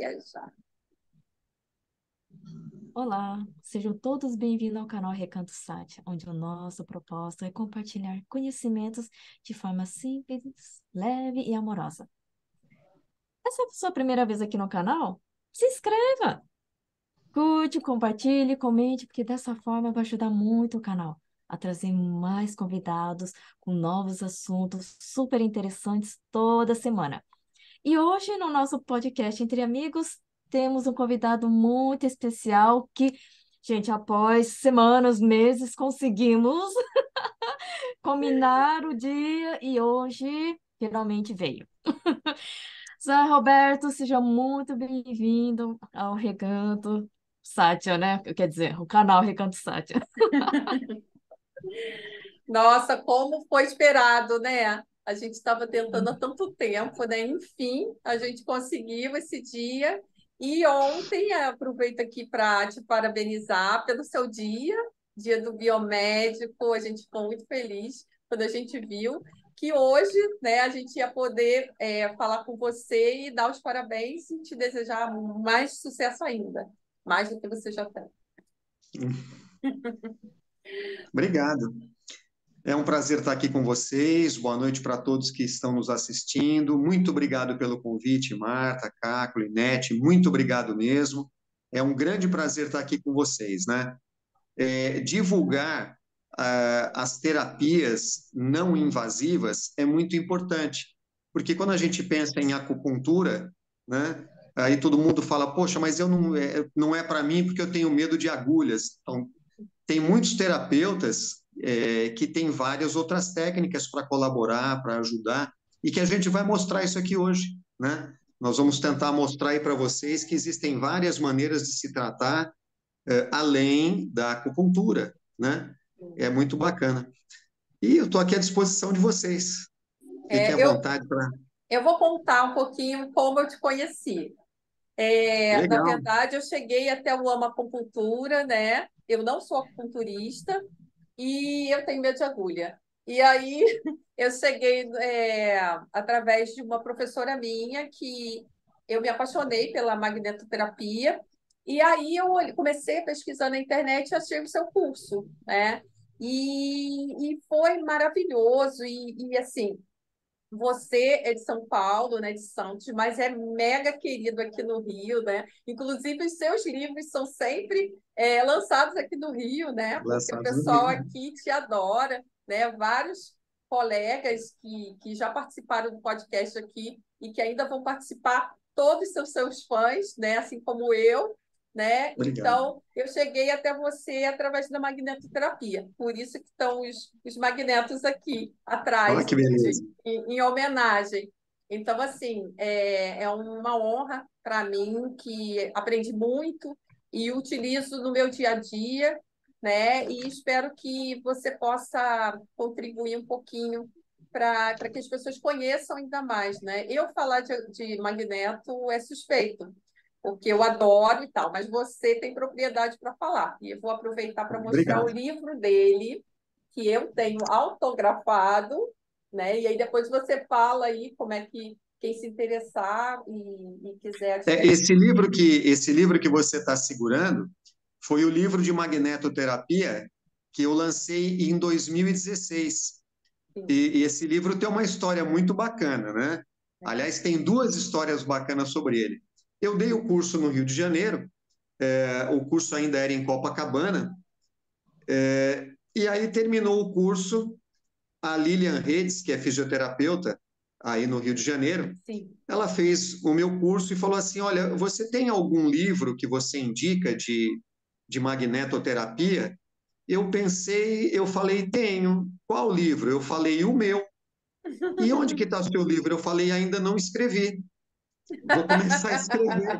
viajar. Olá, sejam todos bem-vindos ao canal Recanto Sati, onde o nosso propósito é compartilhar conhecimentos de forma simples, leve e amorosa. Essa é a sua primeira vez aqui no canal? Se inscreva! Curte, compartilhe, comente, porque dessa forma vai ajudar muito o canal a trazer mais convidados com novos assuntos super interessantes toda semana. E hoje, no nosso podcast Entre Amigos, temos um convidado muito especial que, gente, após semanas, meses, conseguimos combinar o dia e hoje finalmente veio. Zé Roberto, seja muito bem-vindo ao Recanto Sátia, né? Quer dizer, o canal Recanto Sátia. Nossa, como foi esperado, né? A gente estava tentando há tanto tempo, né? Enfim, a gente conseguiu esse dia. E ontem, aproveito aqui para te parabenizar pelo seu dia, dia do biomédico. A gente ficou muito feliz quando a gente viu que hoje, né, a gente ia poder falar com você e dar os parabéns e te desejar mais sucesso ainda, mais do que você já tem. Obrigado. É um prazer estar aqui com vocês. Boa noite para todos que estão nos assistindo. Muito obrigado pelo convite, Marta, Caco, Linete. Muito obrigado mesmo. É um grande prazer estar aqui com vocês, né? Divulgar as terapias não invasivas é muito importante, porque quando a gente pensa em acupuntura, né? Aí todo mundo fala, poxa, mas eu não é para mim porque eu tenho medo de agulhas. Então, tem muitos terapeutas que têm várias outras técnicas para colaborar, para ajudar, e que a gente vai mostrar isso aqui hoje, né? Nós vamos tentar mostrar aí para vocês que existem várias maneiras de se tratar além da acupuntura, né? É muito bacana. E eu estou aqui à disposição de vocês. Fiquem à É, eu, vontade para... eu vou contar um pouquinho como eu te conheci. Na Legal. verdade, eu cheguei até o Amo Acupuntura, né? Eu não sou acupunturista e eu tenho medo de agulha. E aí eu cheguei através de uma professora minha que eu me apaixonei pela magnetoterapia. E aí eu comecei a pesquisar na internet e achei o seu curso, né? E foi maravilhoso. E assim, você é de São Paulo, né, de Santos, mas é mega querido aqui no Rio, né? Inclusive, os seus livros são sempre lançados aqui no Rio, né? Porque o Lançados no pessoal Rio. aqui te adora, né? Vários colegas que já participaram do podcast aqui e que ainda vão participar, todos são seus fãs, né? Assim como eu, né? Obrigado. Então, eu cheguei até você através da magnetoterapia. Por isso que estão os magnetos aqui Olha atrás, que beleza. em homenagem. Então, assim, é uma honra para mim, que aprendi muito e utilizo no meu dia a dia, né? E espero que você possa contribuir um pouquinho para que as pessoas conheçam ainda mais, né? Eu falar de magneto é suspeito, porque eu adoro e tal, mas você tem propriedade para falar. E eu vou aproveitar para mostrar o Obrigado. livro dele, que eu tenho autografado, né? E aí depois você fala aí como é que quem se interessar e quiser adquirir. Esse livro que você está segurando foi o livro de magnetoterapia que eu lancei em 2016. Sim, E esse livro tem uma história muito bacana, né? é. Aliás, tem duas histórias bacanas sobre ele. Eu dei o curso no Rio de Janeiro, o curso ainda era em Copacabana, e aí terminou o curso, a Lilian Redes, que é fisioterapeuta aí no Rio de Janeiro, Sim. ela fez o meu curso e falou assim: Olha, você tem algum livro que você indica de magnetoterapia? Eu pensei, eu falei, tenho. Qual livro? Eu falei, o meu. E onde que está o seu livro? Eu falei, ainda não escrevi. Vou começar a escrever.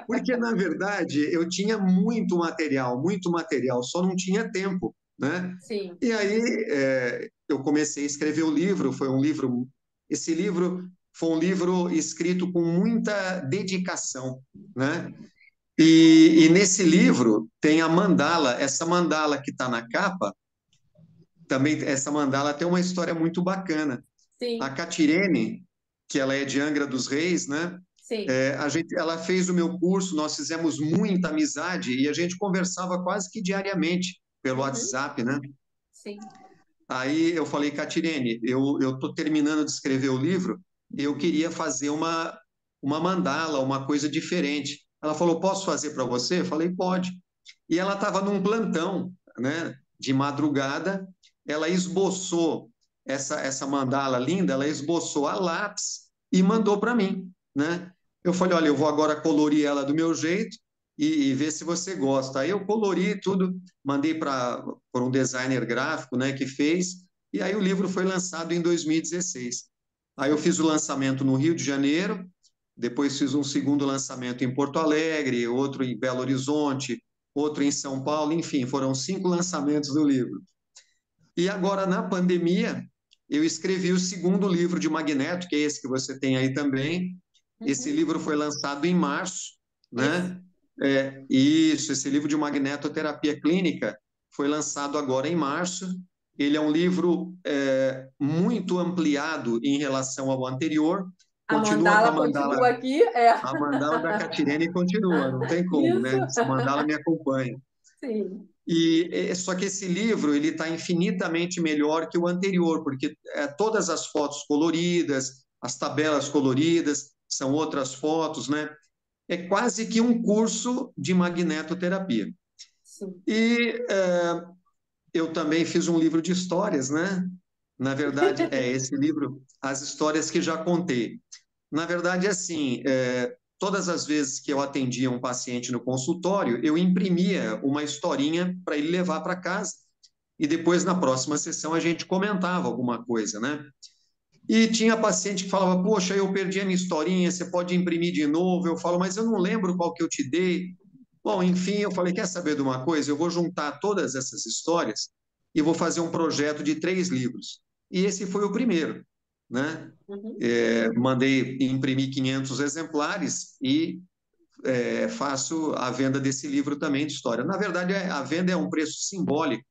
Porque, na verdade, eu tinha muito material, só não tinha tempo, né? Sim. E aí eu comecei a escrever o livro, esse livro foi um livro escrito com muita dedicação, né? E nesse livro tem a mandala, essa mandala que está na capa, também essa mandala tem uma história muito bacana. A Sim. Catirene, que ela é de Angra dos Reis, né? Sim. Ela fez o meu curso, nós fizemos muita amizade e a gente conversava quase que diariamente pelo Uhum. WhatsApp, né? Sim. Aí eu falei, Catirene, eu estou terminando de escrever o livro e eu queria fazer uma mandala, uma coisa diferente. Ela falou, posso fazer para você? Eu falei, pode. E ela estava num plantão, né, de madrugada, ela esboçou essa mandala linda, ela esboçou a lápis e mandou para mim, né? Eu falei, olha, eu vou agora colorir ela do meu jeito e ver se você gosta. Aí eu colori tudo, mandei para por um designer gráfico, né, que fez, e aí o livro foi lançado em 2016. Aí eu fiz o lançamento no Rio de Janeiro, depois fiz um segundo lançamento em Porto Alegre, outro em Belo Horizonte, outro em São Paulo, enfim, foram 5 lançamentos do livro. E agora, na pandemia, eu escrevi o segundo livro de Magneto, que é esse que você tem aí também. Esse Uhum. livro foi lançado em março, Esse. né? Isso, esse livro de magnetoterapia clínica foi lançado agora em março. Ele é um livro muito ampliado em relação ao anterior. A Continua com mandala continua aqui? É. a mandala da Catirene continua, não tem como, Isso. né? Essa mandala me acompanha. Sim. Só que esse livro ele está infinitamente melhor que o anterior, porque todas as fotos coloridas, as tabelas coloridas, são outras fotos, né? É quase que um curso de magnetoterapia. Sim. E eu também fiz um livro de histórias, né? Na verdade, é esse livro, As Histórias que Já Contei. Na verdade, assim, todas as vezes que eu atendia um paciente no consultório, eu imprimia uma historinha para ele levar para casa e depois, na próxima sessão, a gente comentava alguma coisa, né? E tinha paciente que falava, poxa, eu perdi a minha historinha, você pode imprimir de novo? Eu falo, mas eu não lembro qual que eu te dei. Bom, enfim, eu falei, quer saber de uma coisa? Eu vou juntar todas essas histórias e vou fazer um projeto de 3 livros. E esse foi o primeiro, né? Uhum. Mandei imprimir 500 exemplares e faço a venda desse livro também de história. Na verdade, a venda é um preço simbólico,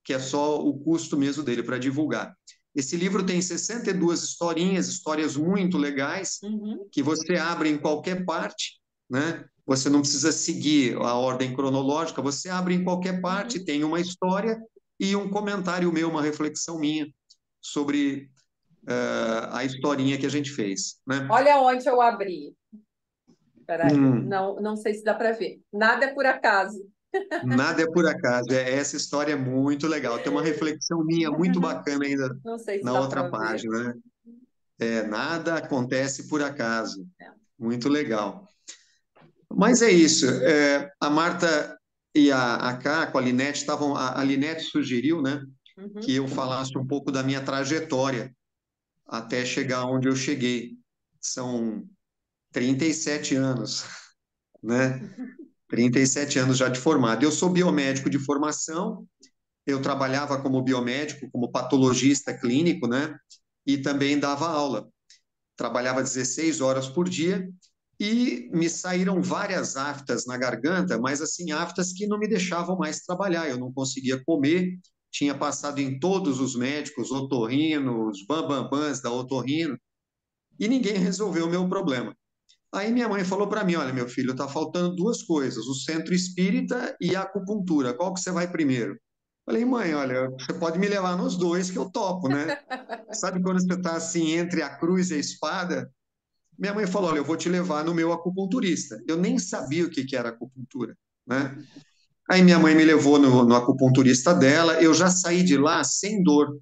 que é só o custo mesmo dele para divulgar. Esse livro tem 62 historinhas, histórias muito legais, Uhum. que você abre em qualquer parte, né? Você não precisa seguir a ordem cronológica, você abre em qualquer parte, Uhum. tem uma história e um comentário meu, uma reflexão minha sobre a historinha que a gente fez, né? Olha onde eu abri. Peraí. Hum. Não, não sei se dá para ver. Nada é por acaso. Nada é por acaso. Essa história é muito legal. Tem uma reflexão minha muito bacana ainda Não sei se na dá outra para ver. página, né? Nada acontece por acaso. É. Muito legal. Mas é isso. A Marta e a Caco, a Linete, estavam. A Linete sugeriu, né, que Uhum. eu falasse um pouco da minha trajetória até chegar onde eu cheguei. São 37 anos, né? 37 anos já de formado. Eu sou biomédico de formação. Eu trabalhava como biomédico, como patologista clínico, né? E também dava aula. Trabalhava 16 horas por dia e me saíram várias aftas na garganta, mas assim, aftas que não me deixavam mais trabalhar. Eu não conseguia comer, tinha passado em todos os médicos, otorrinos, bambambãs da otorrino, e ninguém resolveu o meu problema. Aí minha mãe falou para mim, olha, meu filho, está faltando 2 coisas, o centro espírita e a acupuntura. Qual que você vai primeiro? Falei, mãe, olha, você pode me levar nos dois que eu topo, né? Sabe quando você está assim entre a cruz e a espada? Minha mãe falou, olha, eu vou te levar no meu acupunturista. Eu nem sabia o que que era acupuntura, né? Aí minha mãe me levou no acupunturista dela, eu já saí de lá sem dor.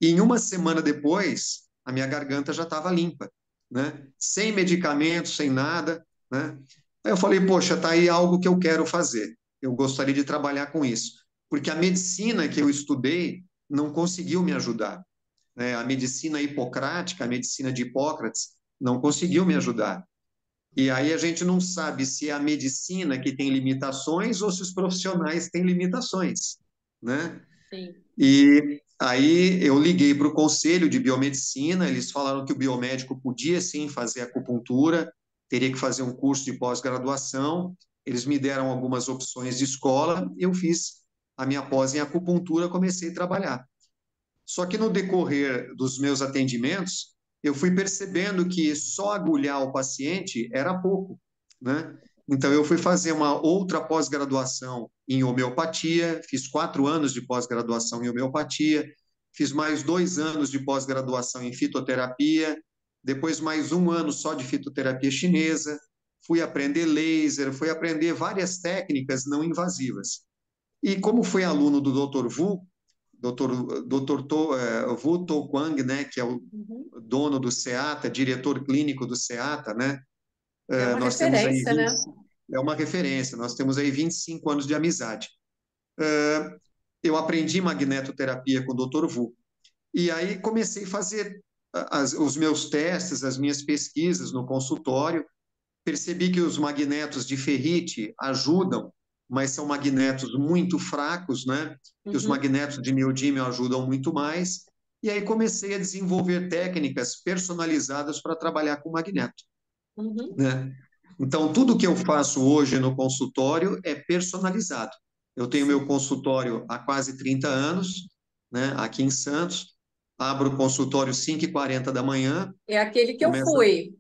E em uma semana depois, a minha garganta já estava limpa, né? Sem medicamentos, sem nada, né? Aí eu falei, poxa, tá aí algo que eu quero fazer. Eu gostaria de trabalhar com isso, porque a medicina que eu estudei não conseguiu me ajudar, né? A medicina hipocrática, a medicina de Hipócrates, não conseguiu me ajudar. E aí a gente não sabe se é a medicina que tem limitações ou se os profissionais têm limitações, né? Sim. E aí eu liguei para o Conselho de Biomedicina, eles falaram que o biomédico podia sim fazer acupuntura, teria que fazer um curso de pós-graduação. Eles me deram algumas opções de escola, eu fiz a minha pós em acupuntura, comecei a trabalhar. Só que no decorrer dos meus atendimentos, eu fui percebendo que só agulhar o paciente era pouco, né? Então, eu fui fazer uma outra pós-graduação em homeopatia, fiz 4 anos de pós-graduação em homeopatia, fiz mais 2 anos de pós-graduação em fitoterapia, depois mais 1 ano só de fitoterapia chinesa, fui aprender laser, fui aprender várias técnicas não invasivas. E como fui aluno do Dr. Wu, Wu To Kwang, né, que é o Uhum. dono do SEATA, diretor clínico do SEATA, né? É uma Nós temos aí referência, né? é uma referência, nós temos aí 25 anos de amizade. Eu aprendi magnetoterapia com o Dr. Wu. E aí comecei a fazer os meus testes, as minhas pesquisas no consultório, percebi que os magnetos de ferrite ajudam, mas são magnetos muito fracos, né? Que os Uhum. magnetos de neodímio ajudam muito mais. E aí comecei a desenvolver técnicas personalizadas para trabalhar com magneto, Uhum. né? Então, tudo que eu faço hoje no consultório é personalizado. Eu tenho meu Sim. consultório há quase 30 anos, né? Aqui em Santos. Abro o consultório 5h40 da manhã, É aquele que eu começa fui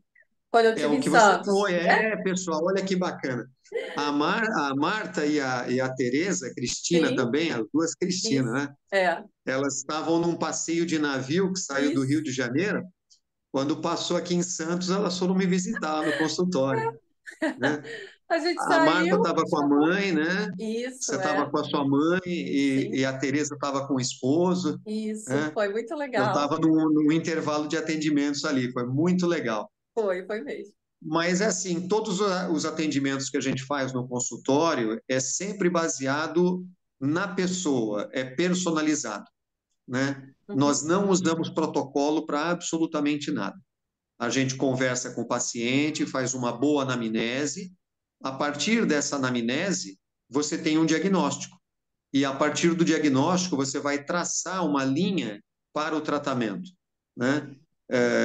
quando eu é estive o em que você Santos, foi, né? pessoal, olha que bacana. A Marta e a Tereza, a Cristina Sim, também, as duas Cristina, isso. né? É, Elas estavam num passeio de navio que saiu do Rio isso. de Janeiro. Quando passou aqui em Santos, elas foram me visitar lá no consultório, né? A gente A Marta saiu, estava com a chamou. mãe, né? Você Isso, estava é. com a sua mãe e Sim, a Tereza estava com o esposo, isso. né? Foi muito Eu legal. estava no intervalo de atendimentos ali, foi muito legal. Foi mesmo. Mas é assim, todos os atendimentos que a gente faz no consultório é sempre baseado na pessoa, é personalizado, né? Nós Uhum. não usamos protocolo para absolutamente nada. A gente conversa com o paciente, faz uma boa anamnese. A partir dessa anamnese, você tem um diagnóstico. E a partir do diagnóstico, você vai traçar uma linha para o tratamento, né?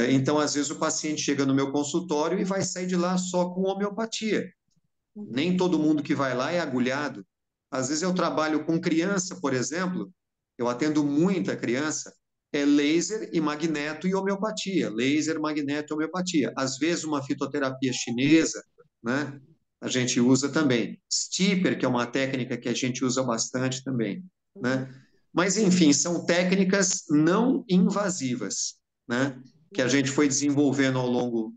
Então, às vezes, o paciente chega no meu consultório e vai sair de lá só com homeopatia. Uhum. Nem todo mundo que vai lá é agulhado. Às vezes, eu trabalho com criança, por exemplo, eu atendo muita criança, é laser e magneto e homeopatia. Laser, magneto e homeopatia. Às vezes, uma fitoterapia chinesa, né? A gente usa também. Stipper, que é uma técnica que a gente usa bastante também, Uhum. né? Mas, enfim, são técnicas não invasivas, né? Que a gente foi desenvolvendo ao longo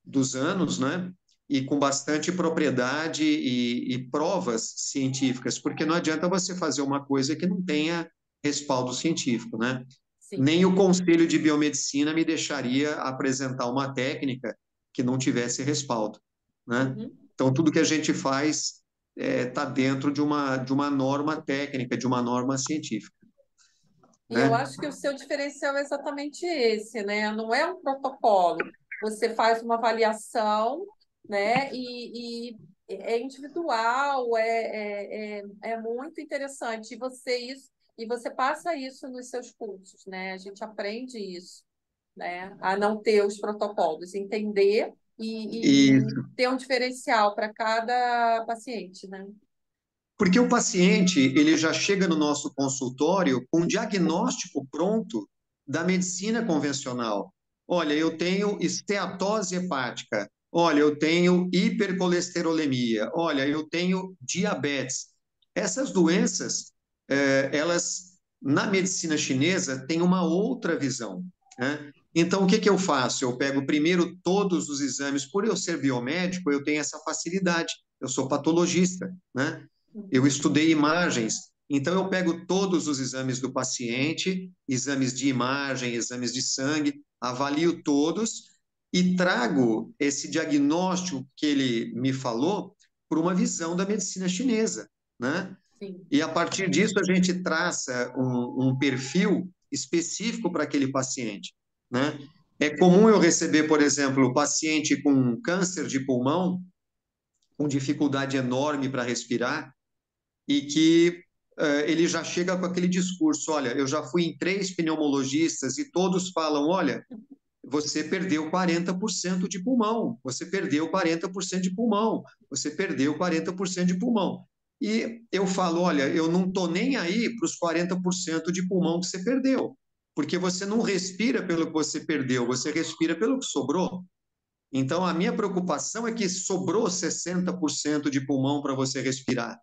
dos anos, né? E com bastante propriedade e provas científicas, porque não adianta você fazer uma coisa que não tenha respaldo científico, né? Sim. Nem o Conselho de Biomedicina me deixaria apresentar uma técnica que não tivesse respaldo, né? Uhum. Então, tudo que a gente faz está dentro de uma norma técnica, de uma norma científica, E eu né? acho que o seu diferencial é exatamente esse, né? Não é um protocolo. Você faz uma avaliação, né? E é individual, é muito interessante. E você passa isso nos seus cursos, né? A gente aprende isso, né? A não ter os protocolos, entender e E ter um diferencial para cada paciente, né? porque o paciente, ele já chega no nosso consultório com um diagnóstico pronto da medicina convencional. Olha, eu tenho esteatose hepática. Olha, eu tenho hipercolesterolemia. Olha, eu tenho diabetes. Essas doenças, elas, na medicina chinesa, têm uma outra visão, né? Então, o que que eu faço? Eu pego primeiro todos os exames. Por eu ser biomédico, eu tenho essa facilidade. Eu sou patologista, né? Eu Uhum. estudei imagens, então eu pego todos os exames do paciente, exames de imagem, exames de sangue, avalio todos e trago esse diagnóstico que ele me falou por uma visão da medicina chinesa, né? Sim. E a partir disso a gente traça um perfil específico para aquele paciente, né? É comum eu receber, por exemplo, o paciente com câncer de pulmão, com dificuldade enorme para respirar, e que ele já chega com aquele discurso: olha, eu já fui em 3 pneumologistas e todos falam: olha, você perdeu 40% de pulmão, você perdeu 40% de pulmão, você perdeu 40% de pulmão. E eu falo: olha, eu não estou nem aí para os 40% de pulmão que você perdeu. porque você não respira pelo que você perdeu, você respira pelo que sobrou. Então, a minha preocupação é que sobrou 60% de pulmão para você respirar.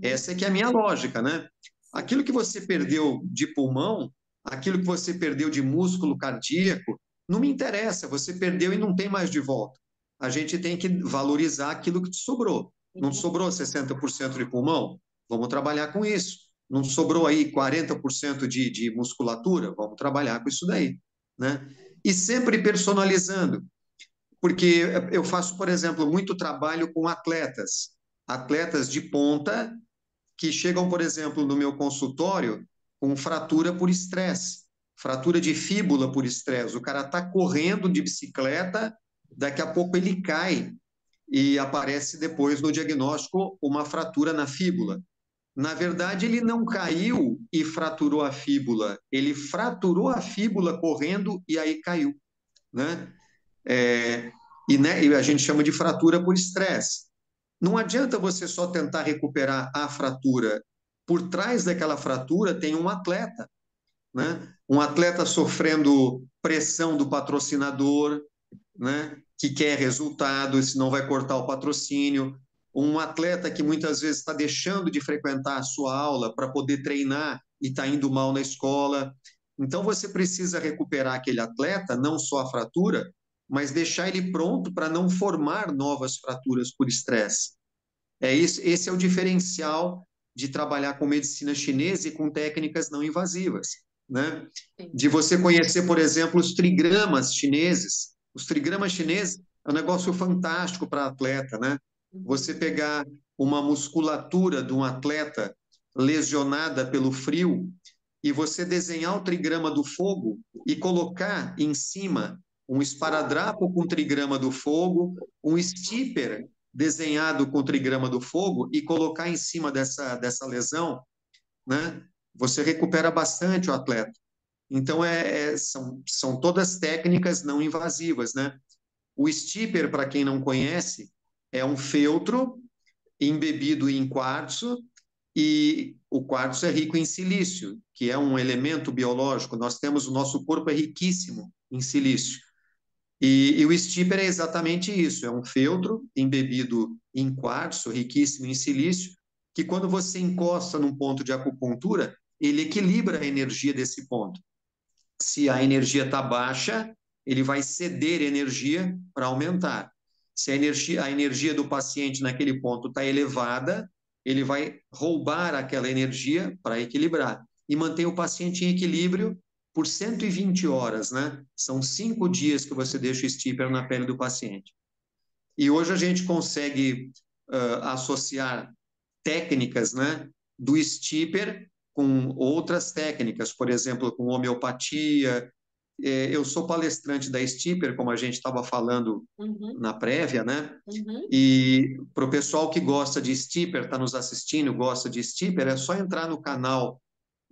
Essa é que é a minha lógica, né? Aquilo que você perdeu de pulmão, aquilo que você perdeu de músculo cardíaco, não me interessa, você perdeu e não tem mais de volta. A gente tem que valorizar aquilo que te sobrou. Não sobrou 60% de pulmão? Vamos trabalhar com isso. Não sobrou aí 40% de musculatura? Vamos trabalhar com isso daí, né? E sempre personalizando, porque eu faço, por exemplo, muito trabalho com atletas de ponta que chegam, por exemplo, no meu consultório com fratura por estresse, fratura de fíbula por estresse. O cara está correndo de bicicleta, daqui a pouco ele cai e aparece depois no diagnóstico uma fratura na fíbula. Na verdade, ele não caiu e fraturou a fíbula, ele fraturou a fíbula correndo e aí caiu, né? É, e a gente chama de fratura por estresse. Não adianta você só tentar recuperar a fratura. Por trás daquela fratura tem um atleta, né? Um atleta sofrendo pressão do patrocinador, né? Que quer resultado, senão vai cortar o patrocínio. Um atleta que muitas vezes está deixando de frequentar a sua aula para poder treinar e está indo mal na escola. Então você precisa recuperar aquele atleta, não só a fratura, mas deixar ele pronto para não formar novas fraturas por estresse. Esse é o diferencial de trabalhar com medicina chinesa e com técnicas não invasivas, né? De você conhecer, por exemplo, os trigramas chineses. Os trigramas chineses é um negócio fantástico para atleta, né? Você pegar uma musculatura de um atleta lesionada pelo frio e você desenhar o trigrama do fogo e colocar em cima um esparadrapo com trigrama do fogo, um stipper desenhado com trigrama do fogo e colocar em cima dessa lesão, né? Você recupera bastante o atleta. Então, são todas técnicas não invasivas, né? O stipper, para quem não conhece, é um feltro embebido em quartzo, e o quartzo é rico em silício, que é um elemento biológico. Nós temos, o nosso corpo é riquíssimo em silício. E o stipper é exatamente isso, é um feltro embebido em quartzo, riquíssimo em silício, que quando você encosta num ponto de acupuntura, ele equilibra a energia desse ponto. Se a energia está baixa, ele vai ceder energia para aumentar. Se a energia do paciente naquele ponto está elevada, ele vai roubar aquela energia para equilibrar e manter o paciente em equilíbrio por 120 horas, né? São 5 dias que você deixa o stipper na pele do paciente. E hoje a gente consegue associar técnicas, né, do stipper com outras técnicas, por exemplo, com homeopatia. Eu sou palestrante da stipper, como a gente estava falando na prévia, né? E para o pessoal que gosta de stipper, está nos assistindo, gosta de stipper, é só entrar no canal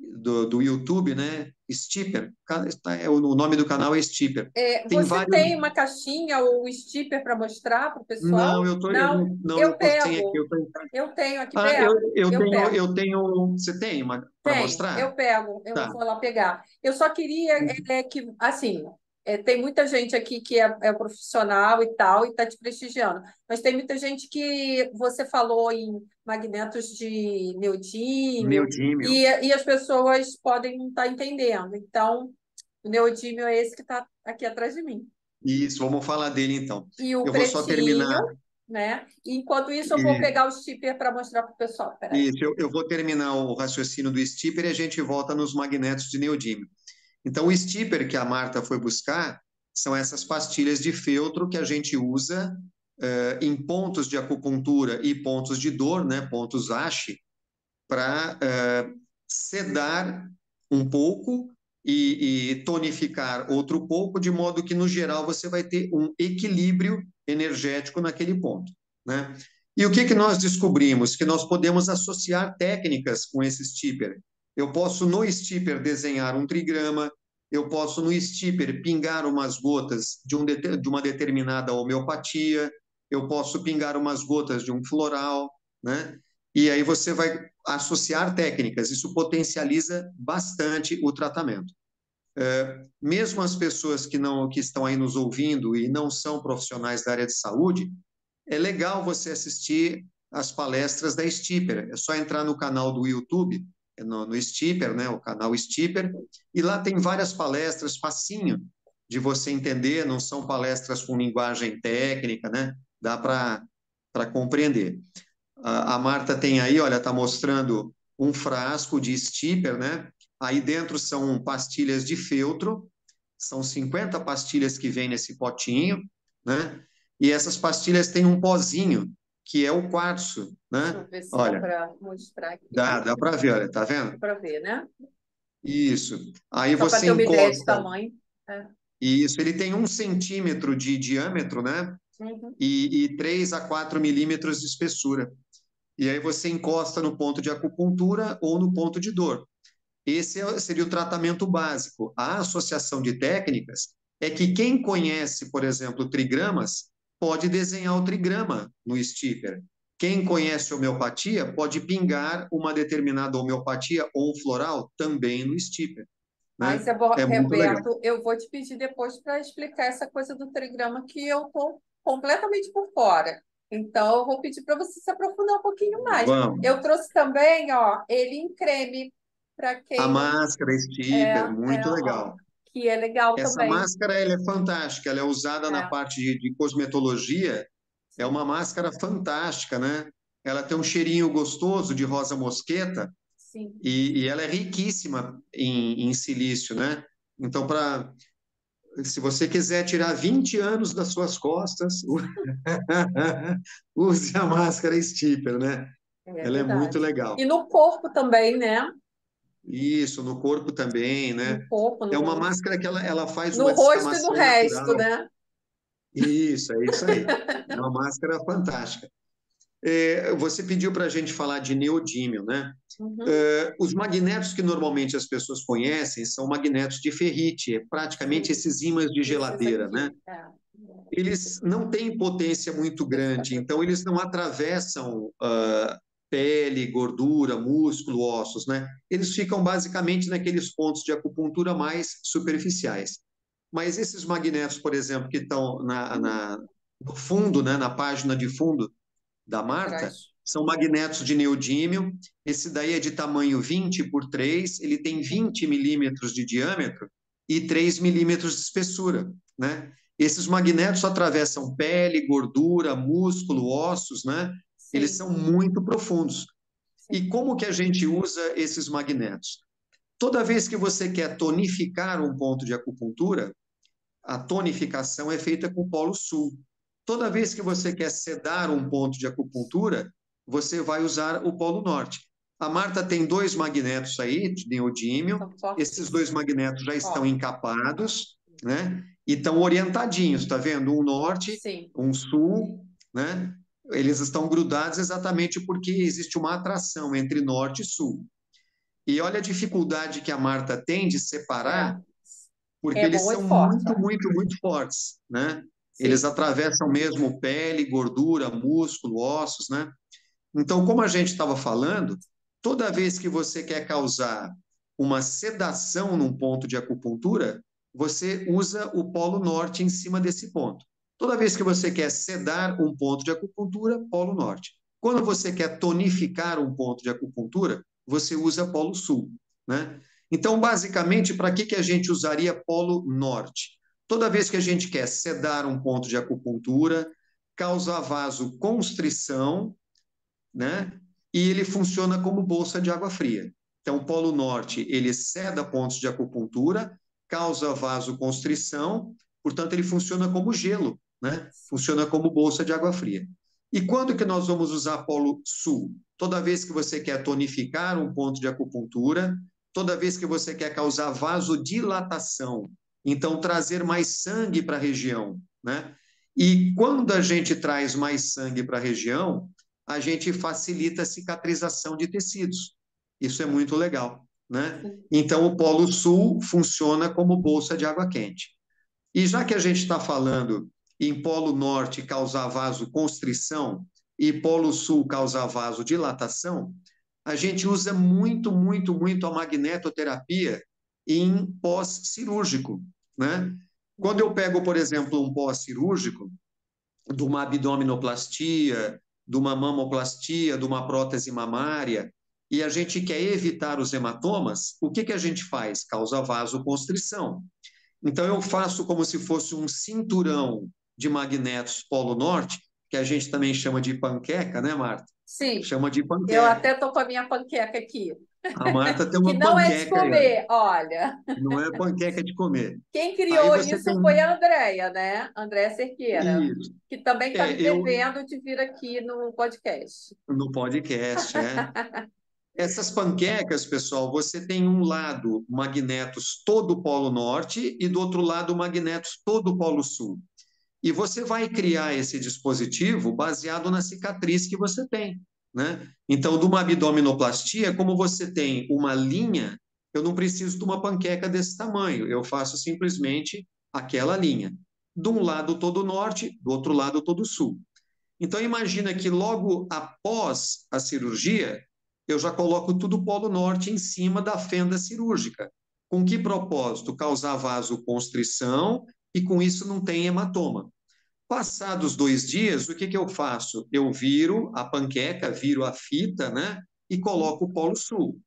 do YouTube, né? Stipper, o nome do canal é Stipper. Tem Você vários. tem uma caixinha ou stipper para mostrar para o pessoal? Não, Não, não, eu eu tenho aqui. pego. Eu tenho aqui Ah, perto. Eu pego. eu tenho. Você tem uma para Tenho, mostrar? eu pego, eu Tá. vou lá pegar. Eu só queria que, assim, tem muita gente aqui que é profissional e tal, e está te prestigiando, mas tem muita gente que você falou em magnetos de neodímio, Neodímio. e as pessoas podem não estar entendendo. Então, o neodímio é esse que está aqui atrás de mim. Isso, vamos falar dele então. E o Eu vou só pretinho, terminar. né? E enquanto isso, eu vou e- pegar o shipper para mostrar para o pessoal. Peraí. Isso, eu vou terminar o raciocínio do stipper e a gente volta nos magnetos de neodímio. Então, o stipper que a Marta foi buscar são essas pastilhas de feltro que a gente usa em pontos de acupuntura e pontos de dor, né, pontos ASH, para sedar um pouco e tonificar outro pouco, de modo que, no geral, você vai ter um equilíbrio energético naquele ponto, né? E o que nós descobrimos? Que nós podemos associar técnicas com esse stipper. Eu posso, no stipper, desenhar um trigrama, eu posso, no stipper, pingar umas gotas de uma determinada homeopatia, eu posso pingar umas gotas de um floral, né? E aí você vai associar técnicas, isso potencializa bastante o tratamento. Mesmo as pessoas que estão aí nos ouvindo e não são profissionais da área de saúde, é legal você assistir as palestras da Stipper. É só entrar no canal do YouTube, no Stipper, né, o canal Stipper, e lá tem várias palestras, facinho de você entender, não são palestras com linguagem técnica, né? Dá para compreender. A Marta tem aí, olha, está mostrando um frasco de Stipper, né? Aí dentro são pastilhas de feltro, são 50 pastilhas que vem nesse potinho, né? E essas pastilhas têm um pozinho, que é o quartzo, Deixa né? eu ver se dá Olha, para mostrar aqui. dá para ver, olha, tá Dá vendo? para ver, né? Isso. Aí Só para você ter uma ideia de encosta, tamanho. É. isso, ele tem 1 centímetro de diâmetro, né? Uhum. E 3 a 4 milímetros de espessura. E aí você encosta no ponto de acupuntura ou no ponto de dor. Seria o tratamento básico. A associação de técnicas é que quem conhece, por exemplo, trigramas, pode desenhar o trigrama no stipper. Quem conhece homeopatia pode pingar uma determinada homeopatia ou um floral também no stipper, Mas, né? É muito legal. Roberto, eu vou te pedir depois para explicar essa coisa do trigrama que eu estou completamente por fora. Então, eu vou pedir para você se aprofundar um pouquinho mais. Vamos. Eu trouxe também, ó, ele em creme, para A quem máscara stipper, muito ó, legal. que é legal Essa também. máscara ela é fantástica, ela é usada na É, parte de cosmetologia. É sim, uma máscara fantástica, né? Ela tem um cheirinho gostoso de rosa mosqueta sim. e ela é riquíssima em silício, né? Então, se você quiser tirar 20 anos das suas costas, use a máscara Stipper, né? É Ela é muito verdade. legal. E no corpo também, né? Isso, no corpo também, No né? corpo, É no uma rosto. máscara que ela faz No uma rosto e no descamação resto, natural. né? Isso, é isso aí. É uma máscara fantástica. Você pediu para a gente falar de neodímio, né? Uhum, Os magnetos que normalmente as pessoas conhecem são magnetos de ferrite, praticamente sim. esses ímãs de Esses geladeira, né? aqui. É. Eles não têm potência muito Deixa eu grande, ver. então eles não atravessam pele, gordura, músculo, ossos, né? Eles ficam basicamente naqueles pontos de acupuntura mais superficiais. Mas esses magnetos, por exemplo, que estão no fundo, né, na página de fundo da Marta, Atrás. são magnetos de neodímio. Esse daí é de tamanho 20 por 3, ele tem Uhum. 20 milímetros de diâmetro e 3 milímetros de espessura, né? Esses magnetos atravessam pele, gordura, músculo, ossos, né? Eles Sim, são muito profundos. E sim. como que a gente usa esses magnetos? Toda vez que você quer tonificar um ponto de acupuntura, a tonificação é feita com o polo sul. Toda vez que você quer sedar um ponto de acupuntura, você vai usar o polo norte. A Marta tem 2 magnetos aí, de neodímio. São Esses 2 magnetos já estão Ó, encapados, né? E estão orientadinhos, tá vendo? Um norte, sim. um sul, né? Eles estão grudados exatamente porque existe uma atração entre norte e sul. E olha a dificuldade que a Marta tem de É. separar porque É eles bom e são forte, muito, ó. muito, muito fortes, né? Eles Sim. atravessam mesmo pele, gordura, músculo, ossos, né? Então, como a gente estava falando, toda vez que você quer causar uma sedação num ponto de acupuntura, você usa o polo norte em cima desse ponto. Toda vez que você quer sedar um ponto de acupuntura, polo norte. Quando você quer tonificar um ponto de acupuntura, você usa polo sul, né? Então, basicamente, para que a gente usaria polo norte? Toda vez que a gente quer sedar um ponto de acupuntura, causa vasoconstrição, né? E ele funciona como bolsa de água fria. Então, o Polo Norte, ele ceda pontos de acupuntura, causa vasoconstrição, portanto, ele funciona como gelo, né? Funciona como bolsa de água fria. E quando que nós vamos usar Polo Sul? Toda vez que você quer tonificar um ponto de acupuntura, toda vez que você quer causar vasodilatação, então trazer mais sangue para a região, né? E quando a gente traz mais sangue para a região, a gente facilita a cicatrização de tecidos. Isso é muito legal, né? Sim. Então, o Polo Sul funciona como bolsa de água quente. E já que a gente está falando em Polo Norte causar vasoconstrição e Polo Sul causar vasodilatação, a gente usa muito, muito, muito a magnetoterapia em pós-cirúrgico, né? Quando eu pego, por exemplo, um pós-cirúrgico, de uma abdominoplastia, de uma mamoplastia, de uma prótese mamária, e a gente quer evitar os hematomas, o que que a gente faz? Causa vasoconstrição. Então, eu faço como se fosse um cinturão de magnetos Polo Norte, que a gente também chama de panqueca, né, Marta? Sim, Chama de eu panqueca. até estou com a minha panqueca aqui, A Marta tem que uma não é de panqueca aí, ó. comer, olha. Não é panqueca de comer. Quem Aí criou você isso tem foi a Andréia, né? Andréia Cerqueira, isso. que também está me Eu devendo de vir aqui no podcast. no podcast, é. Essas panquecas, pessoal, você tem um lado magnetos todo o Polo Norte e do outro lado magnetos todo o Polo Sul. E você vai criar esse dispositivo baseado na cicatriz que você tem, né? Então, de uma abdominoplastia, como você tem uma linha, eu não preciso de uma panqueca desse tamanho, eu faço simplesmente aquela linha. De um lado todo norte, do outro lado todo sul. Então, imagina que logo após a cirurgia, eu já coloco tudo o polo norte em cima da fenda cirúrgica. Com que propósito? Causar vasoconstrição e com isso não tem hematoma. Passados 2 dias, o que que eu faço? Eu viro a panqueca, viro a fita, né? E coloco o polo sul.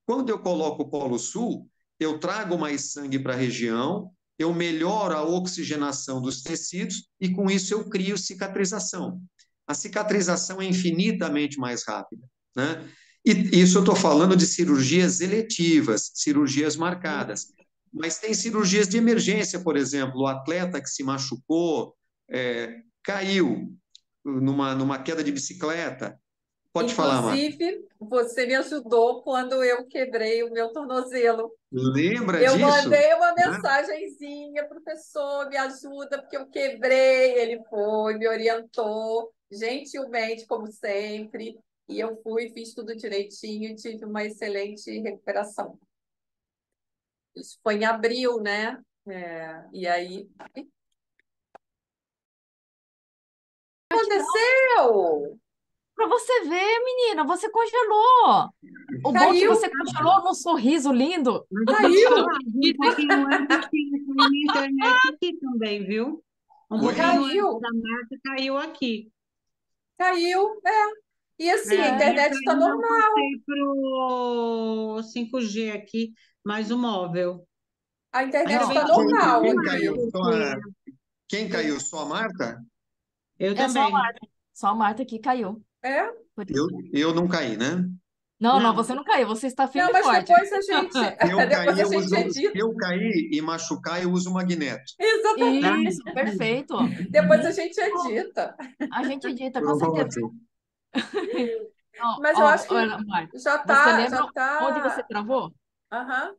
Quando eu coloco o polo sul, eu trago mais sangue para a região, eu melhoro a oxigenação dos tecidos e com isso eu crio cicatrização. A cicatrização é infinitamente mais rápida, né? E isso eu estou falando de cirurgias eletivas, cirurgias marcadas. Mas tem cirurgias de emergência, por exemplo, o atleta que se machucou, caiu numa queda de bicicleta. Pode falar, Marta. Inclusive, você me ajudou quando eu quebrei o meu tornozelo. Lembra Eu disso? mandei uma Né? mensagenzinha, professor, me ajuda, porque eu quebrei. Ele foi, me orientou, gentilmente, como sempre. E eu fui, fiz tudo direitinho e tive uma excelente recuperação. Isso foi em abril, né? E aí. O que Aqui não. aconteceu? Pra você ver, menina, você congelou. O bom é que Caiu, você congelou num sorriso lindo. Mas eu vou te caiu, falar, um pouquinho antes tinha caído na internet aqui também, viu? Um Oi? pouquinho antes caiu, da Marta caiu aqui. caiu. E assim, a A minha internet está caiu, eu normal. passei pro 5G aqui, mais o móvel. A internet Ainda Não, bem está que eu não normal Quem tenho aqui. caiu? mais porque Quem caiu? Só a Marta? eu é só a também. Marta. Só a Marta que caiu. É? Por Eu, isso. eu não caí, né? Não, não, Não, você não caiu, você está Não, firme e mas forte. depois a gente, Se eu depois cair, a gente se edita. eu cair e machucar, eu uso magneto. Exatamente. Isso, perfeito. Depois a gente edita. A gente edita, com certeza. Pronto. Ó, Mas eu ó, acho que ó, Marta, já você tá, já lembra onde você tá. travou? Aham.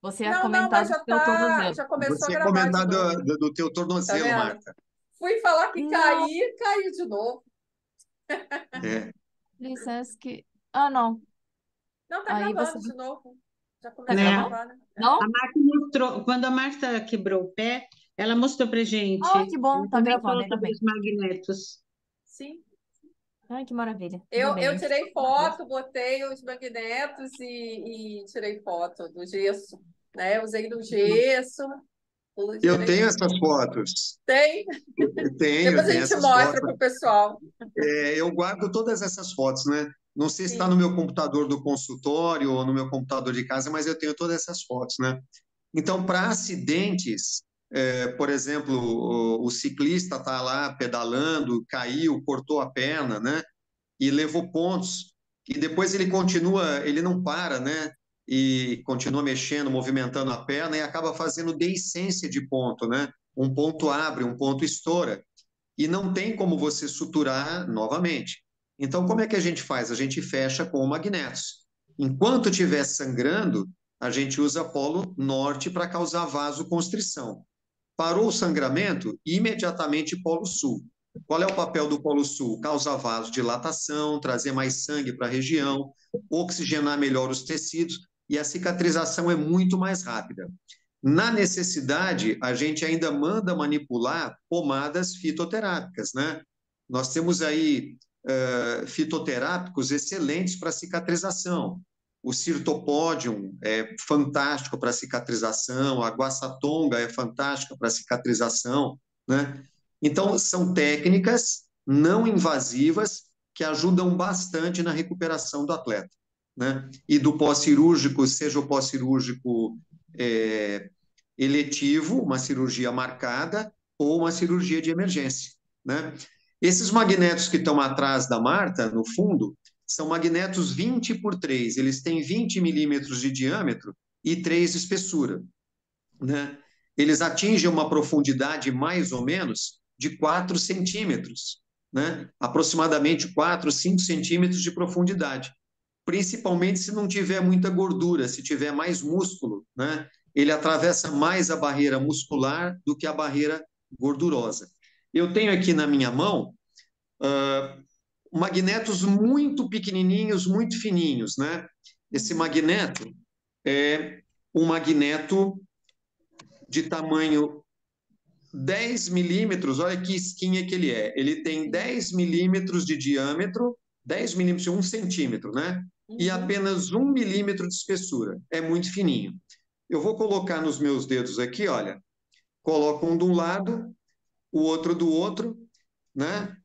Você ia Não, não, mas comentar do já seu tá, tornozelo. já começou a Você ia gravar de comentar novo. do teu Tá tornozelo, vendo? Marta. Fui falar que Não, caí, caiu de novo. É. licença que... Ah, não. Não, tá Aí você... gravando de novo. Já Tá começou a né? gravando? gravar, né? A Não? Marta mostrou, quando a Marta quebrou o pé, ela mostrou pra Ah, gente. que bom, Ela tá gravando, comentou ainda sobre bem. os magnetos. Sim. Ai, que maravilha. Ainda Eu bem. tirei foto, botei os magnetos e tirei foto do gesso, né? Usei no gesso, tudo Eu tenho direitinho. essas fotos. Tem? Eu Depois a tenho gente essas mostra fotos. para o pessoal. Eu guardo todas essas fotos, né? Não sei se está no Sim. meu computador do consultório ou no meu computador de casa, mas eu tenho todas essas fotos, né? Então, para acidentes, por exemplo, o ciclista está lá pedalando, caiu, cortou a perna, né? E levou pontos. E depois ele continua, ele não para, né? E continua mexendo, movimentando a perna e acaba fazendo deiscência de ponto, né? Um ponto abre, um ponto estoura. E não tem como você suturar novamente. Então, como é que a gente faz? A gente fecha com magnetos. Enquanto estiver sangrando, a gente usa polo norte para causar vasoconstrição. Parou o sangramento, imediatamente polo sul. Qual é o papel do polo sul? Causar vasodilatação, trazer mais sangue para a região, oxigenar melhor os tecidos e a cicatrização é muito mais rápida. Na necessidade, a gente ainda manda manipular pomadas fitoterápicas, né? Nós temos aí fitoterápicos excelentes para cicatrização. o Sirtopodium é fantástico para cicatrização, a Guaçatonga é fantástica para cicatrização, né? Então, são técnicas não invasivas que ajudam bastante na recuperação do atleta, né? E do pós-cirúrgico, seja o pós-cirúrgico é, eletivo, uma cirurgia marcada, ou uma cirurgia de emergência, né? Esses magnetos que estão atrás da Marta, no fundo, são magnetos 20 por 3. Eles têm 20 milímetros de diâmetro e 3 de espessura, né? Eles atingem uma profundidade mais ou menos de 4 centímetros, né? Aproximadamente 4, 5 centímetros de profundidade. Principalmente se não tiver muita gordura, se tiver mais músculo, né? Ele atravessa mais a barreira muscular do que a barreira gordurosa. Eu tenho aqui na minha mão magnetos muito pequenininhos, muito fininhos, né? Esse magneto é um magneto de tamanho 10 milímetros, olha que esquinha que ele é. Ele tem 10 milímetros de diâmetro, 10 milímetros de 1 centímetro, né? E apenas 1 milímetro de espessura. É muito fininho. Eu vou colocar nos meus dedos aqui, olha. Coloco um de um lado, o outro do outro, né?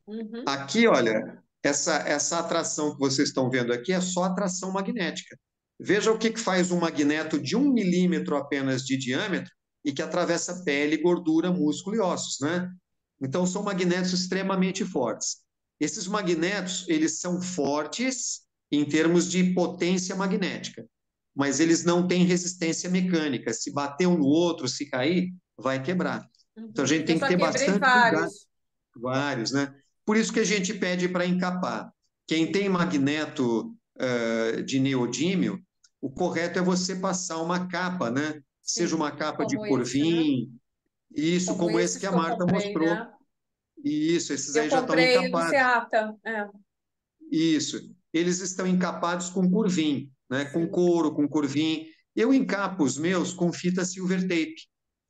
Aqui, olha, essa atração que vocês estão vendo aqui é só atração magnética. Veja o que faz um magneto de 1 milímetro apenas de diâmetro e que atravessa pele, gordura, músculo e ossos, né? Então, são magnetos extremamente fortes. Esses magnetos, eles são fortes em termos de potência magnética, mas eles não têm resistência mecânica. Se bater um no outro, se cair, vai quebrar. Então, a gente Eu tem que já ter quebrei bastante cuidado. vários. Vários, né? Por isso que a gente pede para encapar. Quem tem magneto de neodímio, o correto é você passar uma capa, né? Seja Sim, uma capa de como esse, né? Corvim, isso, Como como esse que esses a que eu Marta comprei, mostrou. né? Isso, esses Eu aí já estão comprei do encapados. Seata. É, Isso, eles estão encapados com curvim, né? Com sim. couro, com curvim. Eu encapo os meus com fita silver tape,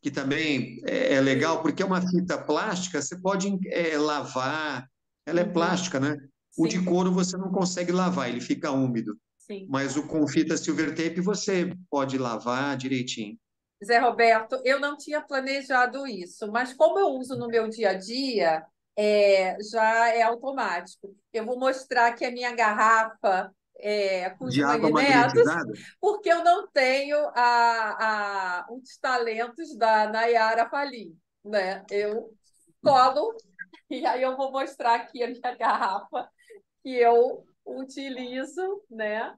que também é legal, porque é uma fita plástica, você pode lavar, ela é plástica, né? O de Sim, couro você não consegue lavar, ele fica úmido. sim. Mas o com fita silver tape você pode lavar direitinho. Zé Roberto, eu não tinha planejado isso, mas como eu uso no meu dia a dia, já é automático. Eu vou mostrar aqui a minha garrafa com os De água magnetos, magnetizada? porque eu não tenho os talentos da Nayara Falim, né? Eu colo e aí eu vou mostrar aqui a minha garrafa que eu utilizo, né?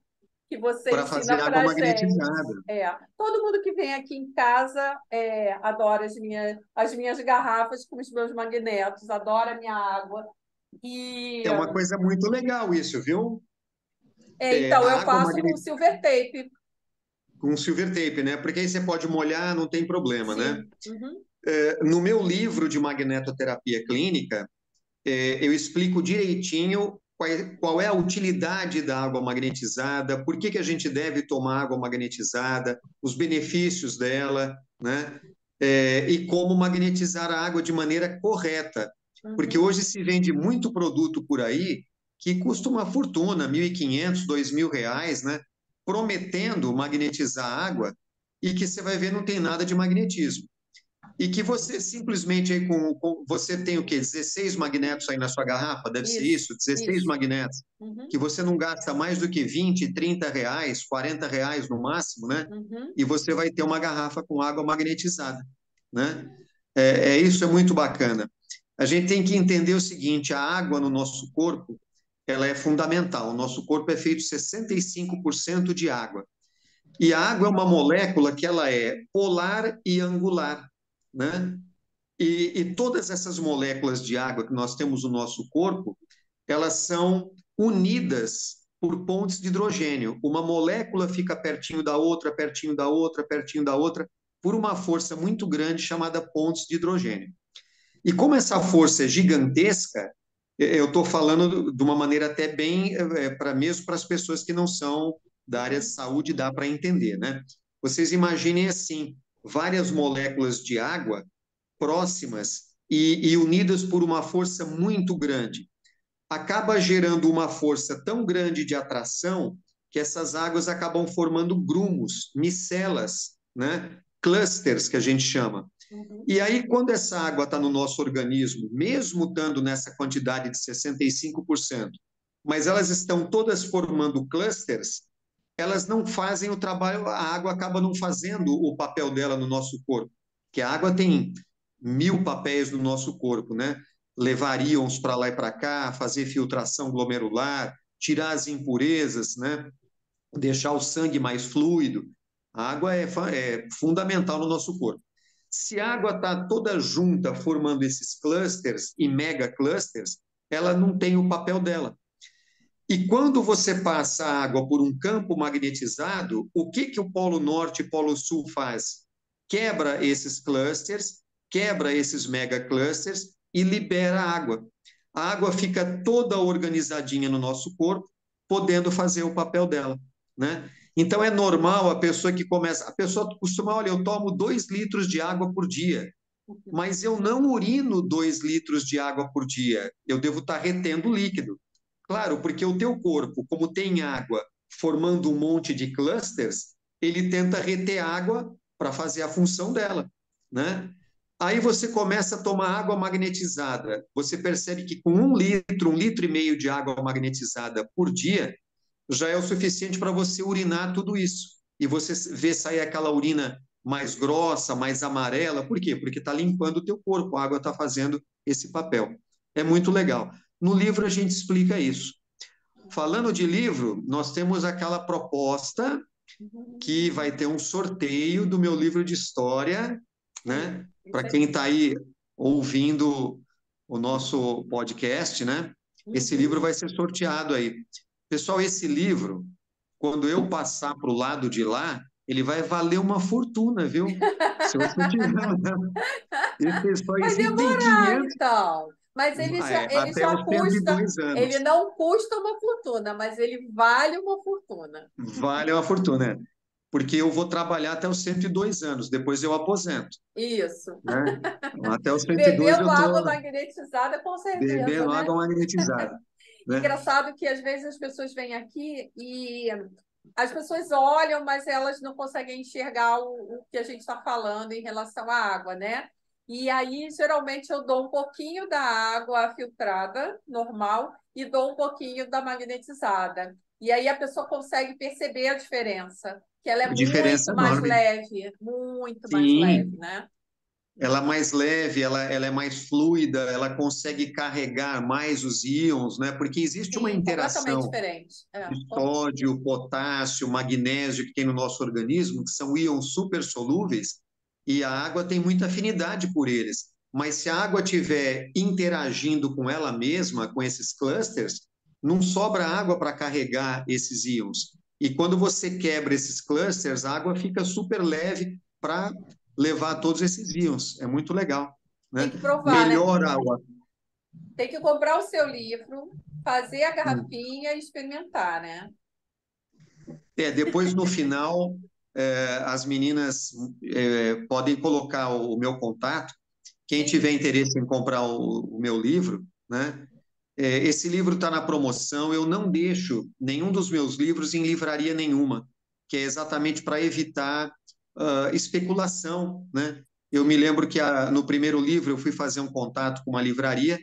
Que você Para ensina fazer água para gente. magnetizada. Todo mundo que vem aqui em casa adora as minhas garrafas com os meus magnetos, adora a minha água. E É uma coisa muito legal isso, viu? então A eu água faço com silver tape. com silver tape, né? Porque aí você pode molhar, não tem problema, né? Sim. Uhum. No meu livro de magnetoterapia clínica, eu explico direitinho qual é a utilidade da água magnetizada, por que que a gente deve tomar água magnetizada, os benefícios dela, né? E como magnetizar a água de maneira correta. Porque Uhum. hoje se vende muito produto por aí que custa uma fortuna, 1.500, R$ 2.000, né? Prometendo magnetizar a água e que você vai ver não tem nada de magnetismo. E que você simplesmente aí você tem o quê? 16 magnetos aí na sua garrafa? Deve ser Isso, isso? 16 isso. magnetos. Uhum. Que você não gasta mais do que 20, R$ 30, R$ 40 no máximo, né? Uhum. E você vai ter uma garrafa com água magnetizada, né? Isso é muito bacana. A gente tem que entender o seguinte, a água no nosso corpo, ela é fundamental. O nosso corpo é feito 65% de água. E a água é uma molécula que ela é polar e angular, né? E todas essas moléculas de água que nós temos no nosso corpo, elas são unidas por pontes de hidrogênio. Uma molécula fica pertinho da outra, pertinho da outra, pertinho da outra, por uma força muito grande chamada pontes de hidrogênio. E como essa força é gigantesca, eu estou falando de uma maneira até bem, para mesmo para as pessoas que não são da área de saúde, dá para entender, né? Vocês imaginem assim, várias moléculas de água próximas e unidas por uma força muito grande. Acaba gerando uma força tão grande de atração que essas águas acabam formando grumos, micelas, né? Clusters, que a gente chama. Uhum. E aí, quando essa água está no nosso organismo, mesmo estando nessa quantidade de 65%, mas elas estão todas formando clusters, elas não fazem o trabalho, a água acaba não fazendo o papel dela no nosso corpo, que a água tem 1000 papéis no nosso corpo, né? Levar íons para lá e para cá, fazer filtração glomerular, tirar as impurezas, né? Deixar o sangue mais fluido. A água é fundamental no nosso corpo. Se a água está toda junta, formando esses clusters e mega clusters, ela não tem o papel dela. E quando você passa a água por um campo magnetizado, o que, que o Polo Norte e Polo Sul faz? Quebra esses clusters, quebra esses megaclusters e libera a água. A água fica toda organizadinha no nosso corpo, podendo fazer o papel dela, né? Então é normal a pessoa que começa, a pessoa costuma, olha, eu tomo 2 litros de água por dia, mas eu não urino 2 litros de água por dia, eu devo estar retendo líquido. Claro, porque o teu corpo, como tem água formando um monte de clusters, ele tenta reter água para fazer a função dela, né? Aí você começa a tomar água magnetizada. Você percebe que com 1 litro, 1,5 litros de água magnetizada por dia, já é o suficiente para você urinar tudo isso. E você vê sair aquela urina mais grossa, mais amarela. Por quê? Porque está limpando o teu corpo, a água está fazendo esse papel. É muito legal. No livro a gente explica isso. Falando de livro, nós temos aquela proposta que vai ter um sorteio do meu livro de história, né? Para quem está aí ouvindo o nosso podcast, né? Esse livro vai ser sorteado aí. Pessoal, esse livro, quando eu passar para o lado de lá, ele vai valer uma fortuna, viu? Se você tiver, esse só Vai existem demorar, 500, então. Mas ele até já os custa, 102 ele anos. não custa uma fortuna, mas ele vale uma fortuna. Vale uma fortuna, porque eu vou trabalhar até os 102 anos, depois eu aposento, Isso. né? Até os 102 Bebendo eu água estou magnetizada, com certeza, bebendo né? água magnetizada, né? Engraçado que às vezes as pessoas vêm aqui e as pessoas olham, mas elas não conseguem enxergar o que a gente está falando em relação à água, né? E aí, geralmente, eu dou um pouquinho da água filtrada, normal, e dou um pouquinho da magnetizada. E aí a pessoa consegue perceber a diferença, que ela é Diferença enorme. muito mais leve, Sim, né? ela é mais leve, ela é mais fluida, ela consegue carregar mais os íons, né? Porque existe uma Sim, completamente interação diferente. É, de sódio, potássio, magnésio que tem no nosso organismo, que são íons super solúveis, e a água tem muita afinidade por eles. Mas se a água estiver interagindo com ela mesma, com esses clusters, não sobra água para carregar esses íons. E quando você quebra esses clusters, a água fica super leve para levar todos esses íons. É muito legal, tem né? que provar, né? Melhora a... Tem que comprar o seu livro, fazer a Hum. garrafinha e experimentar, né? Depois no final, as meninas podem colocar o meu contato. Quem Sim. tiver interesse em comprar o meu livro, né? Esse livro está na promoção. Eu não deixo nenhum dos meus livros em livraria nenhuma, que é exatamente para evitar especulação, né? Eu me lembro que no primeiro livro eu fui fazer um contato com uma livraria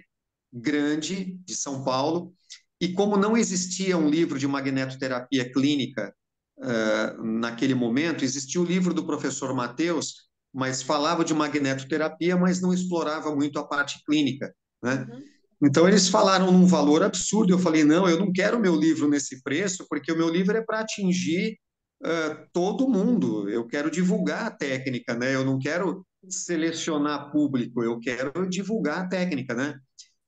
grande de São Paulo, e como não existia um livro de magnetoterapia clínica naquele momento, existia o livro do professor Mateus, mas falava de magnetoterapia, mas não explorava muito a parte clínica, né? Uhum. Então eles falaram num valor absurdo. Eu falei, não, eu não quero meu livro nesse preço, porque o meu livro é para atingir todo mundo. Eu quero divulgar a técnica, né? Eu não quero selecionar público, eu quero divulgar a técnica, né?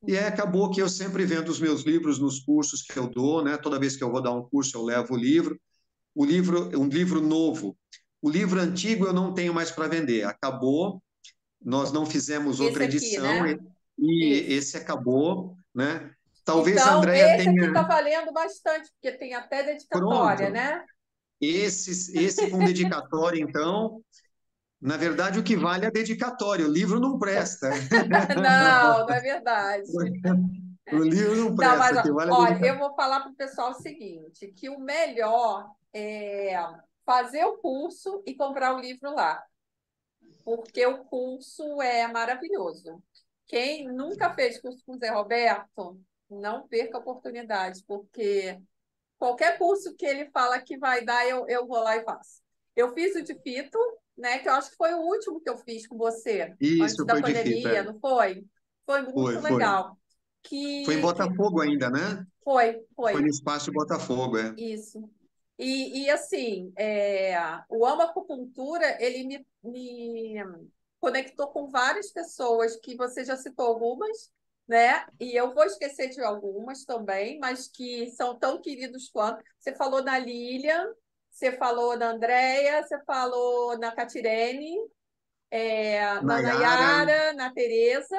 E aí acabou que eu sempre vendo os meus livros nos cursos que eu dou, né? Toda vez que eu vou dar um curso, eu levo o livro. O livro, um livro novo. O livro antigo eu não tenho mais para vender. Acabou, nós não fizemos Esse outra aqui, edição né? e Esse. esse acabou, né? Talvez a Então, Andrea esse aqui tenha está valendo bastante, porque tem até dedicatória, pronto. né? Esse com dedicatória, então, na verdade, o que vale é a dedicatória. O livro não presta. Não, não é verdade. O livro não Não, mas presta, que vale a olha, dedicação. eu vou falar para o pessoal o seguinte, que o melhor é fazer o curso e comprar o livro lá, porque o curso é maravilhoso. Quem nunca fez curso com o Zé Roberto, não perca a oportunidade, porque qualquer curso que ele fala que vai dar, eu vou lá e faço. Eu fiz o de fito, né, que eu acho que foi o último que eu fiz com você, antes Isso, da foi difícil, pandemia, não foi? Foi muito foi. legal. Foi em Que Botafogo ainda, né? Foi foi. no espaço de Botafogo, é. Isso. E assim, o Amo Acupuntura, ele me conectou com várias pessoas que você já citou algumas, né? E eu vou esquecer de algumas também, mas que são tão queridos quanto. Você falou na Lilian, você falou na Andrea, você falou na Catirene, na Nayara, Nayara, na Tereza,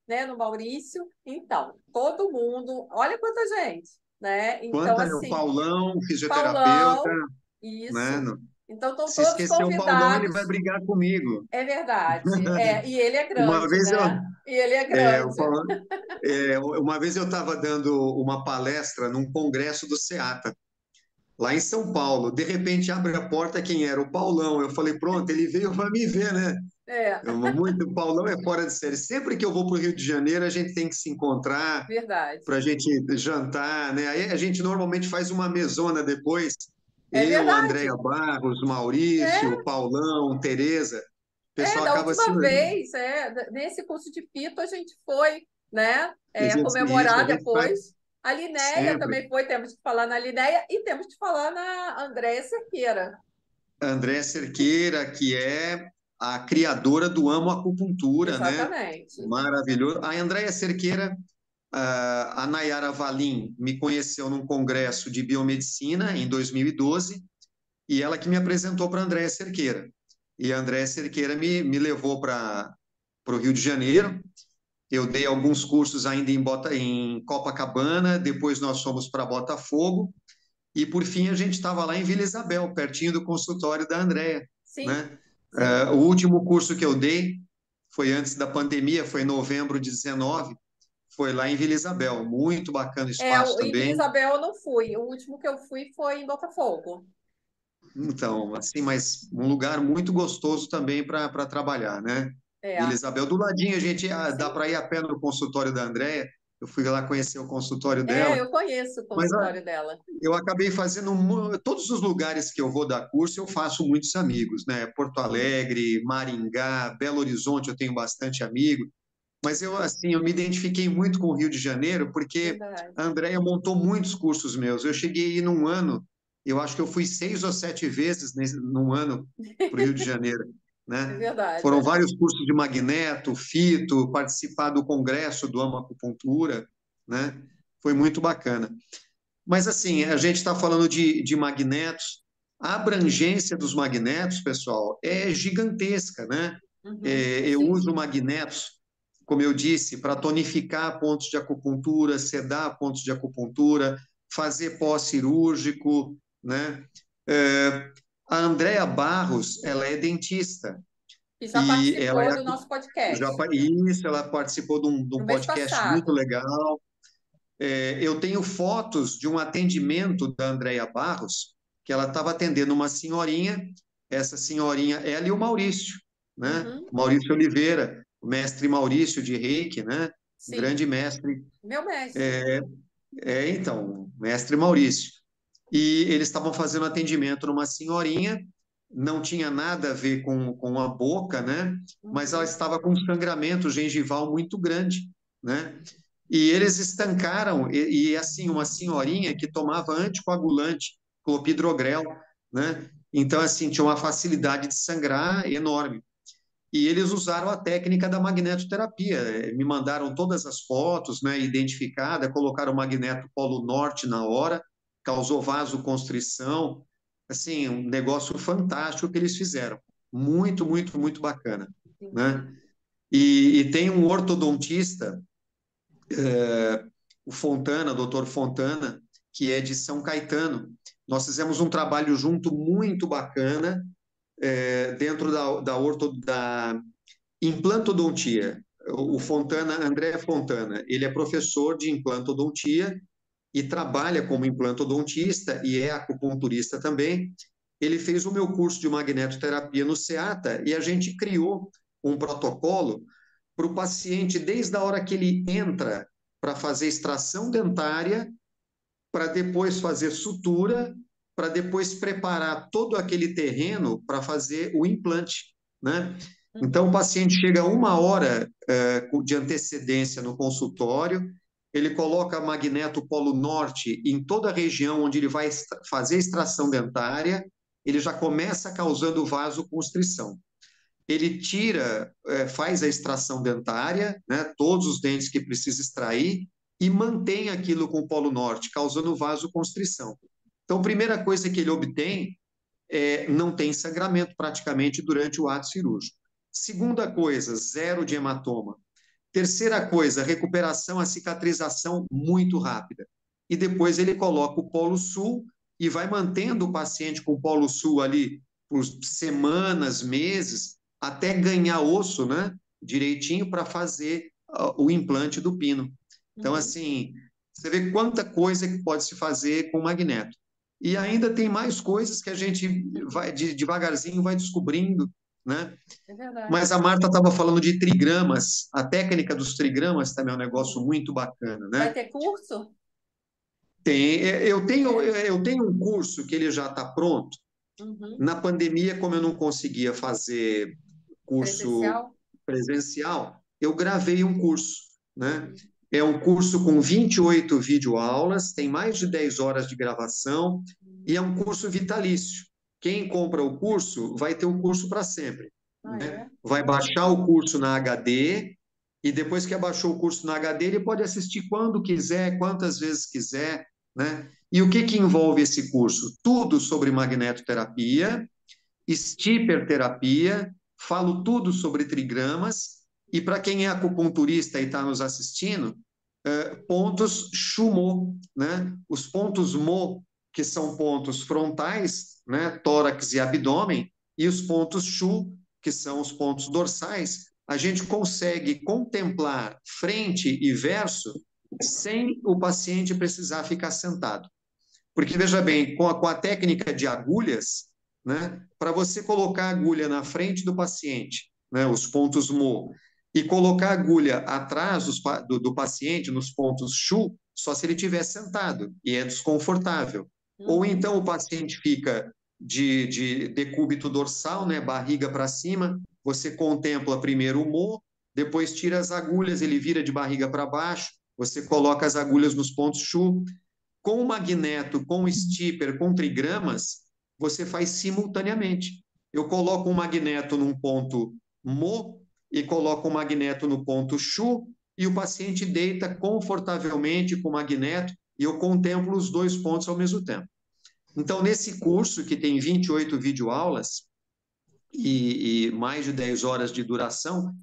né? No Maurício. Então, todo mundo, olha quanta gente, né? Então, o assim, Paulão, fisioterapeuta, Paulão, né? isso. Então, estão Se todos esquecer o Paulão, ele vai convidados. brigar comigo. É verdade. E ele é Uma grande, vez eu, né? E ele é o grande. Paulão, uma vez eu estava dando uma palestra num congresso do SEATA, lá em São Paulo. De repente abre a porta, quem era? O Paulão. Eu falei, pronto, ele veio para me ver, né? É, O Paulão é fora de série. Sempre que eu vou para o Rio de Janeiro, a gente tem que se encontrar para verdade. a gente jantar, né? Aí a gente normalmente faz uma mesona depois. É Eu, Andréia verdade. Barros, Maurício, É, Paulão, Tereza. O pessoal da acaba se. última vez, nesse curso de fito, a gente foi, né? Isso, a Comemorar gente faz depois. A Linéia sempre. também foi, temos que falar na Linéia e temos que falar na Andréia Cerqueira. André Cerqueira, que é a criadora do Amo Acupuntura, né? Exatamente. Maravilhoso. A Andréia Cerqueira, a Nayara Valim me conheceu num congresso de biomedicina em 2012 e ela que me apresentou para a Andréia Cerqueira. E a Andréia Cerqueira me levou para o Rio de Janeiro. Eu dei alguns cursos ainda em Copacabana, depois nós fomos para Botafogo e, por fim, a gente estava lá em Vila Isabel, pertinho do consultório da Andréia, Sim, né? sim. O último curso que eu dei foi antes da pandemia, foi em novembro de 19, foi lá em Vila Isabel. Muito bacana o espaço Em Vila também. Isabel eu não fui. O último que eu fui foi em Botafogo. Então, assim, mas um lugar muito gostoso também para trabalhar, né? Vila É, Isabel, do ladinho, a gente dá sim. para ir a pé no consultório da Andréia. Eu fui lá conhecer o consultório dela, Eu conheço o mas consultório dela. eu acabei fazendo todos os lugares que eu vou dar curso, eu faço muitos amigos, né? Porto Sim, Alegre, Maringá, Belo Horizonte, eu tenho bastante amigo. Mas eu, assim, eu me identifiquei muito com o Rio de Janeiro, porque verdade. a Andrea montou muitos cursos meus. Eu cheguei aí num ano, eu acho que eu fui 6 ou 7 vezes num ano para o Rio de Janeiro, É né? Foram verdade. vários cursos de magneto, fito, participar do congresso do Acupuntura, né? Foi muito bacana. Mas, assim, a gente está falando de magnetos. A abrangência dos magnetos, pessoal, é gigantesca, né? Uhum, Eu sim. uso magnetos, como eu disse, para tonificar pontos de acupuntura, sedar pontos de acupuntura, fazer pós-cirúrgico, né? É, a Andrea Barros, ela é dentista E já e ela participou do nosso podcast isso, ela participou de um no mês podcast muito passado. legal. Eu tenho fotos de um atendimento da Andrea Barros, que ela estava atendendo uma senhorinha, essa senhorinha, ela e o Maurício, né? Uhum, Maurício Oliveira, o mestre Maurício de Reiki, né? Um sim. grande mestre. Meu mestre. Então, mestre Maurício. E eles estavam fazendo atendimento numa senhorinha, não tinha nada a ver com a boca, né? Mas ela Uhum, estava com um sangramento gengival muito grande, né? E eles estancaram, assim, uma senhorinha que tomava anticoagulante, clopidogrel, né? Então, assim, tinha uma facilidade de sangrar enorme. E eles usaram a técnica da magnetoterapia. Me mandaram todas as fotos, né, identificada, colocaram o magneto polo norte na hora, causou vasoconstrição. Assim, um negócio fantástico que eles fizeram. Muito, muito, muito bacana, entendi. né? E tem um ortodontista, o Fontana, doutor Fontana, que é de São Caetano. Nós fizemos um trabalho junto muito bacana dentro da implantodontia. o Fontana, André Fontana, ele é professor de implantodontia e trabalha como implantodontista e é acupunturista também. Ele fez o meu curso de magnetoterapia no SEATA e a gente criou um protocolo para o paciente desde a hora que ele entra para fazer extração dentária, para depois fazer sutura, para depois preparar todo aquele terreno para fazer o implante, né? Então, o paciente chega 1 hora de antecedência no consultório, ele coloca magneto polo norte em toda a região onde ele vai fazer extração dentária, ele já começa causando vasoconstrição. Ele tira, faz a extração dentária, né, todos os dentes que precisa extrair, e mantém aquilo com o polo norte, causando vasoconstrição. Então, a primeira coisa que ele obtém não tem sangramento praticamente durante o ato cirúrgico. Segunda coisa, zero de hematoma. Terceira coisa, recuperação, a cicatrização muito rápida. E depois ele coloca o polo sul e vai mantendo o paciente com o polo sul ali por semanas, meses, até ganhar osso, né, direitinho para fazer o implante do pino. Então, assim, você vê quanta coisa que pode se fazer com magneto. E ainda tem mais coisas que a gente vai devagarzinho vai descobrindo, né? É verdade. Mas a Marta estava falando de trigramas. A técnica dos trigramas também é um negócio muito bacana, Vai né? ter curso? Tem, eu tenho um curso que ele já está pronto. Na pandemia, como eu não conseguia fazer curso Presencial? presencial, eu gravei um curso, né? É um curso com 28 videoaulas, tem mais de 10 horas de gravação e é um curso vitalício. Quem compra o curso vai ter o curso para sempre, Ah, né? é? Vai baixar o curso na HD e depois que abaixou o curso na HD, ele pode assistir quando quiser, quantas vezes quiser, né? E o que que envolve esse curso? Tudo sobre magnetoterapia, stipperterapia, falo tudo sobre trigramas, e para quem é acupunturista e está nos assistindo, pontos Shumo, né? Os pontos Mo, que são pontos frontais, né? Tórax e abdômen, e os pontos Shu, que são os pontos dorsais, a gente consegue contemplar frente e verso sem o paciente precisar ficar sentado. Porque, veja bem, com a técnica de agulhas, né, para você colocar a agulha na frente do paciente, né, os pontos Mo, e colocar a agulha atrás do paciente, nos pontos Shu, só se ele estiver sentado, e é desconfortável. Ou então o paciente fica de decúbito dorsal, né, barriga para cima, você contempla primeiro o Mo, depois tira as agulhas, ele vira de barriga para baixo, você coloca as agulhas nos pontos Shu, com o magneto, com o stipper, com trigramas, você faz simultaneamente. Eu coloco um magneto num ponto Mo e coloco um magneto no ponto Shu e o paciente deita confortavelmente com o magneto e eu contemplo os dois pontos ao mesmo tempo. Então, nesse curso, que tem 28 videoaulas e mais de 10 horas de duração,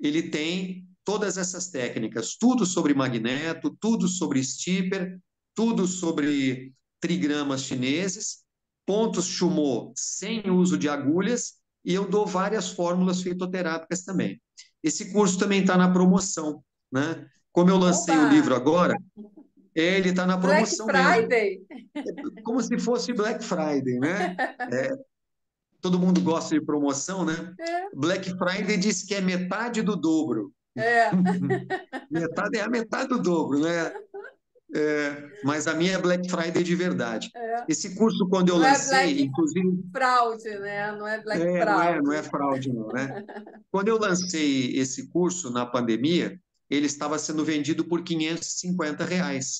ele tem todas essas técnicas, tudo sobre magneto, tudo sobre stipper, tudo sobre trigramas chineses, pontos Shumo sem uso de agulhas, e eu dou várias fórmulas fitoterápicas também. Esse curso também está na promoção, né? Como eu lancei o livro Oba! agora, ele está na Black promoção mesmo, Friday? como se fosse Black Friday, né? Todo mundo gosta de promoção, né? É, Black Friday diz que é metade do dobro. é, Metade é a metade do dobro, né? Mas a minha é Black Friday de verdade. é. Esse curso, quando eu Não é lancei, Black inclusive, Fraude, né? Não é Black Fraude. não é fraude, não, né? Quando eu lancei esse curso na pandemia, ele estava sendo vendido por R$ 550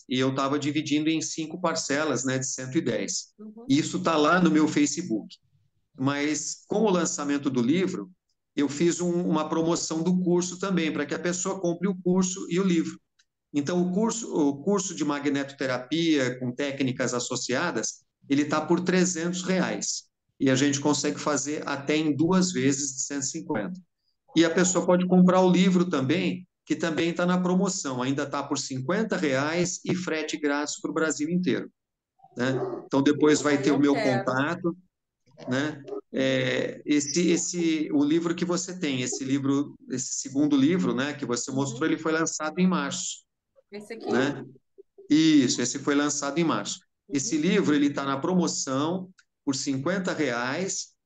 e eu estava dividindo em 5 parcelas, né, de 110. Isso está lá no meu Facebook. Mas com o lançamento do livro, eu fiz uma promoção do curso também, para que a pessoa compre o curso e o livro. Então, o curso de magnetoterapia com técnicas associadas, ele está por R$ 300. E a gente consegue fazer até em 2 vezes de 150. E a pessoa pode comprar o livro também, que também está na promoção. Ainda está por R$ 50 e frete grátis para o Brasil inteiro, né? Então, depois vai Aí ter o eu meu quero. contato. né? O livro que você tem, esse segundo livro, né, que você mostrou, ele foi lançado em março, Esse aqui. né? Isso, esse foi lançado em março. Esse livro, ele está na promoção por R$ 50,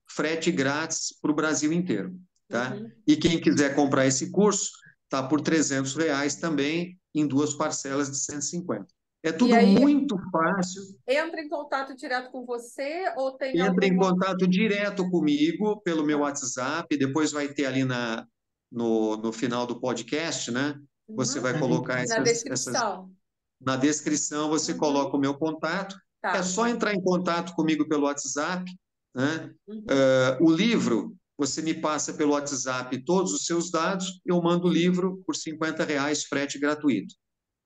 frete grátis para o Brasil inteiro, tá? E quem quiser comprar esse curso, tá por R$ 300 também, em 2 parcelas de 150. É E tudo aí, muito fácil. entra em contato direto com você ou tem Entra em alguma... contato direto comigo pelo meu Tá. WhatsApp, depois vai ter ali no final do podcast, né? Você vai colocar Na essas descrição. na descrição, você coloca o meu contato. É Tá. só entrar em contato comigo pelo WhatsApp, né? Uhum. O livro, você me passa pelo WhatsApp todos os seus dados, eu mando o livro por R$ 50, frete gratuito.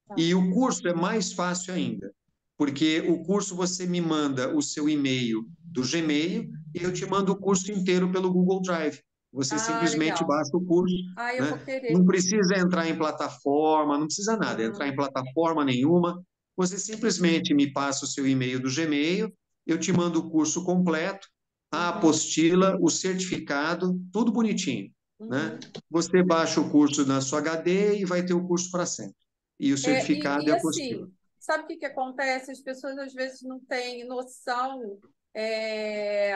Tá. E o curso é mais fácil ainda, porque o curso você me manda o seu e-mail do Gmail e eu te mando o curso inteiro pelo Google Drive. Você simplesmente Legal. baixa o curso, Eu vou né? querer. Não precisa entrar em plataforma, não precisa nada, entrar em plataforma nenhuma. Você simplesmente me passa o seu e-mail do Gmail, eu te mando o curso completo, a apostila, o certificado, tudo bonitinho, né? Você baixa o curso na sua HD e vai ter o curso para sempre. E o certificado e a apostila. Assim, sabe o que acontece? As pessoas às vezes não têm noção é,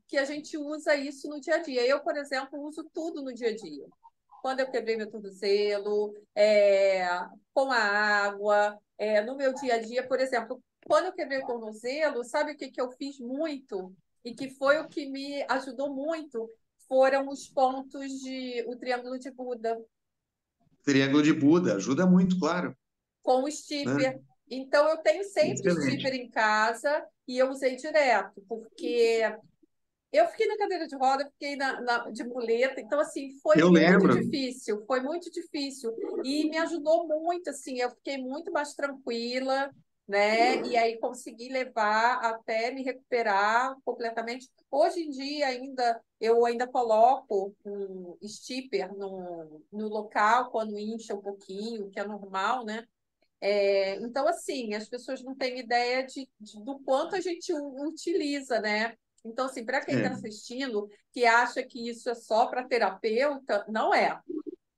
que a gente usa isso no dia a dia. Eu, por exemplo, uso tudo no dia a dia. Quando eu quebrei meu tornozelo, com a água, no meu dia a dia, por exemplo, quando eu quebrei o tornozelo, sabe o que eu fiz muito? E que foi o que me ajudou muito? Foram os pontos o Triângulo de Buda, Triângulo de Buda, ajuda muito, claro, com o né? stipper. Então, eu tenho sempre Excelente. stipper em casa e eu usei direto, porque eu fiquei na cadeira de roda, fiquei de muleta, então, assim, Eu lembro. foi muito difícil, e me ajudou muito, assim, eu fiquei muito mais tranquila, né, e aí consegui levar até me recuperar completamente. Hoje em dia, eu ainda coloco um stipper no local, quando incha um pouquinho, que é normal, né, então, assim, as pessoas não têm ideia do quanto a gente utiliza, né? Então, assim, para quem está É. assistindo, que acha que isso é só para terapeuta, não é.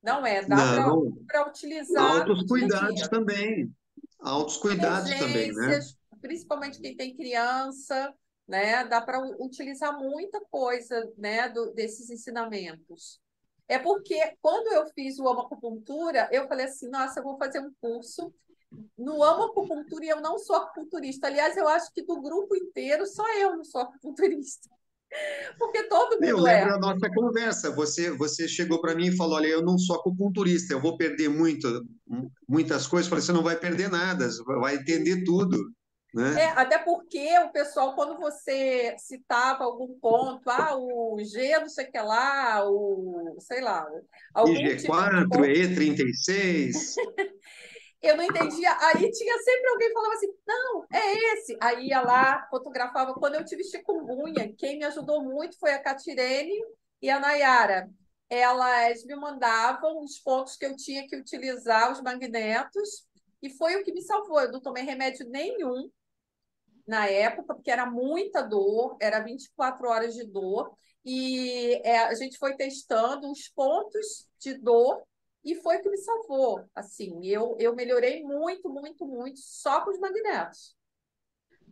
Não é. Dá Não, para utilizar altos no dia a cuidados dia. também. Altos cuidados também, né? Emergências, principalmente quem tem criança, né? Dá para utilizar muita coisa, né? Desses ensinamentos. É porque quando eu fiz o acupuntura, eu falei assim, nossa, eu vou fazer um curso no amo acupuntura e eu não sou acupunturista. Aliás, eu acho que do grupo inteiro só eu não sou acupunturista, porque todo Eu mundo lembro é. da nossa conversa. Você chegou para mim e falou: Olha, eu não sou acupunturista, eu vou perder muitas coisas. Eu falei: Você não vai perder nada, você vai entender tudo, né? Até porque o pessoal, quando você citava algum ponto, o G, não sei o que lá, sei lá, algum tipo de IG4, ponto, E36. eu não entendia. Aí tinha sempre alguém que falava assim: não, é esse. Aí ia lá, fotografava. Quando eu tive chikungunya, quem me ajudou muito foi a Catirene e a Nayara. Elas me mandavam os pontos que eu tinha que utilizar, os magnetos, e foi o que me salvou. Eu não tomei remédio nenhum na época, porque era muita dor, era 24 horas de dor, e a gente foi testando os pontos de dor e foi o que me salvou. Assim, eu melhorei muito, muito, muito só com os magnetos.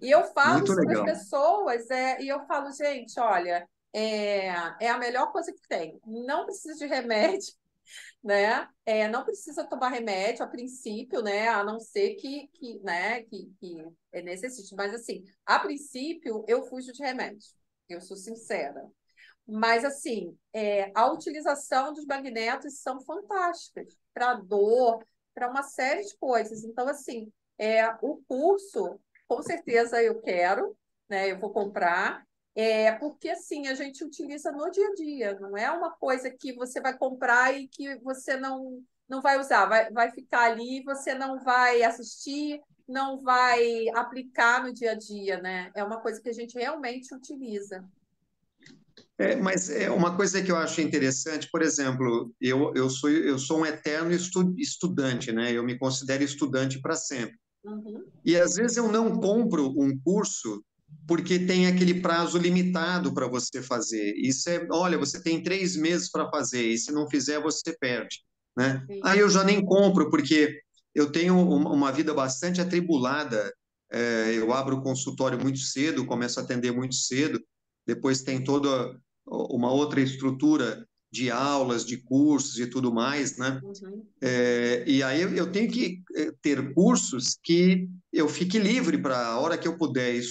E eu falo Muito isso para as legal. pessoas, e eu falo, gente, olha, é a melhor coisa que tem. Não precisa de remédio, né? Não precisa tomar remédio a princípio, né? A não ser né? que necessite. Mas, assim, a princípio, eu fujo de remédio. Eu sou sincera. Mas, assim, a utilização dos magnetos são fantásticas para dor, para uma série de coisas. Então, assim, o curso, com certeza eu quero, né? Eu vou comprar. Porque assim a gente utiliza no dia a dia, não é uma coisa que você vai comprar e que você não vai usar, vai ficar ali, você não vai assistir, não vai aplicar no dia a dia, né? É uma coisa que a gente realmente utiliza. Mas é uma coisa que eu acho interessante, por exemplo, eu sou um eterno estudante, né? Eu me considero estudante para sempre. Uhum. E às vezes eu não compro um curso porque tem aquele prazo limitado para você fazer. Isso é, olha, você tem 3 meses para fazer, e se não fizer, você perde, né? Sim. Aí eu já nem compro, porque eu tenho uma vida bastante atribulada. Eu abro o consultório muito cedo, começo a atender muito cedo, depois tem toda uma outra estrutura de aulas, de cursos e tudo mais, né? Uhum. E aí eu tenho que ter cursos que eu fique livre para a hora que eu puder,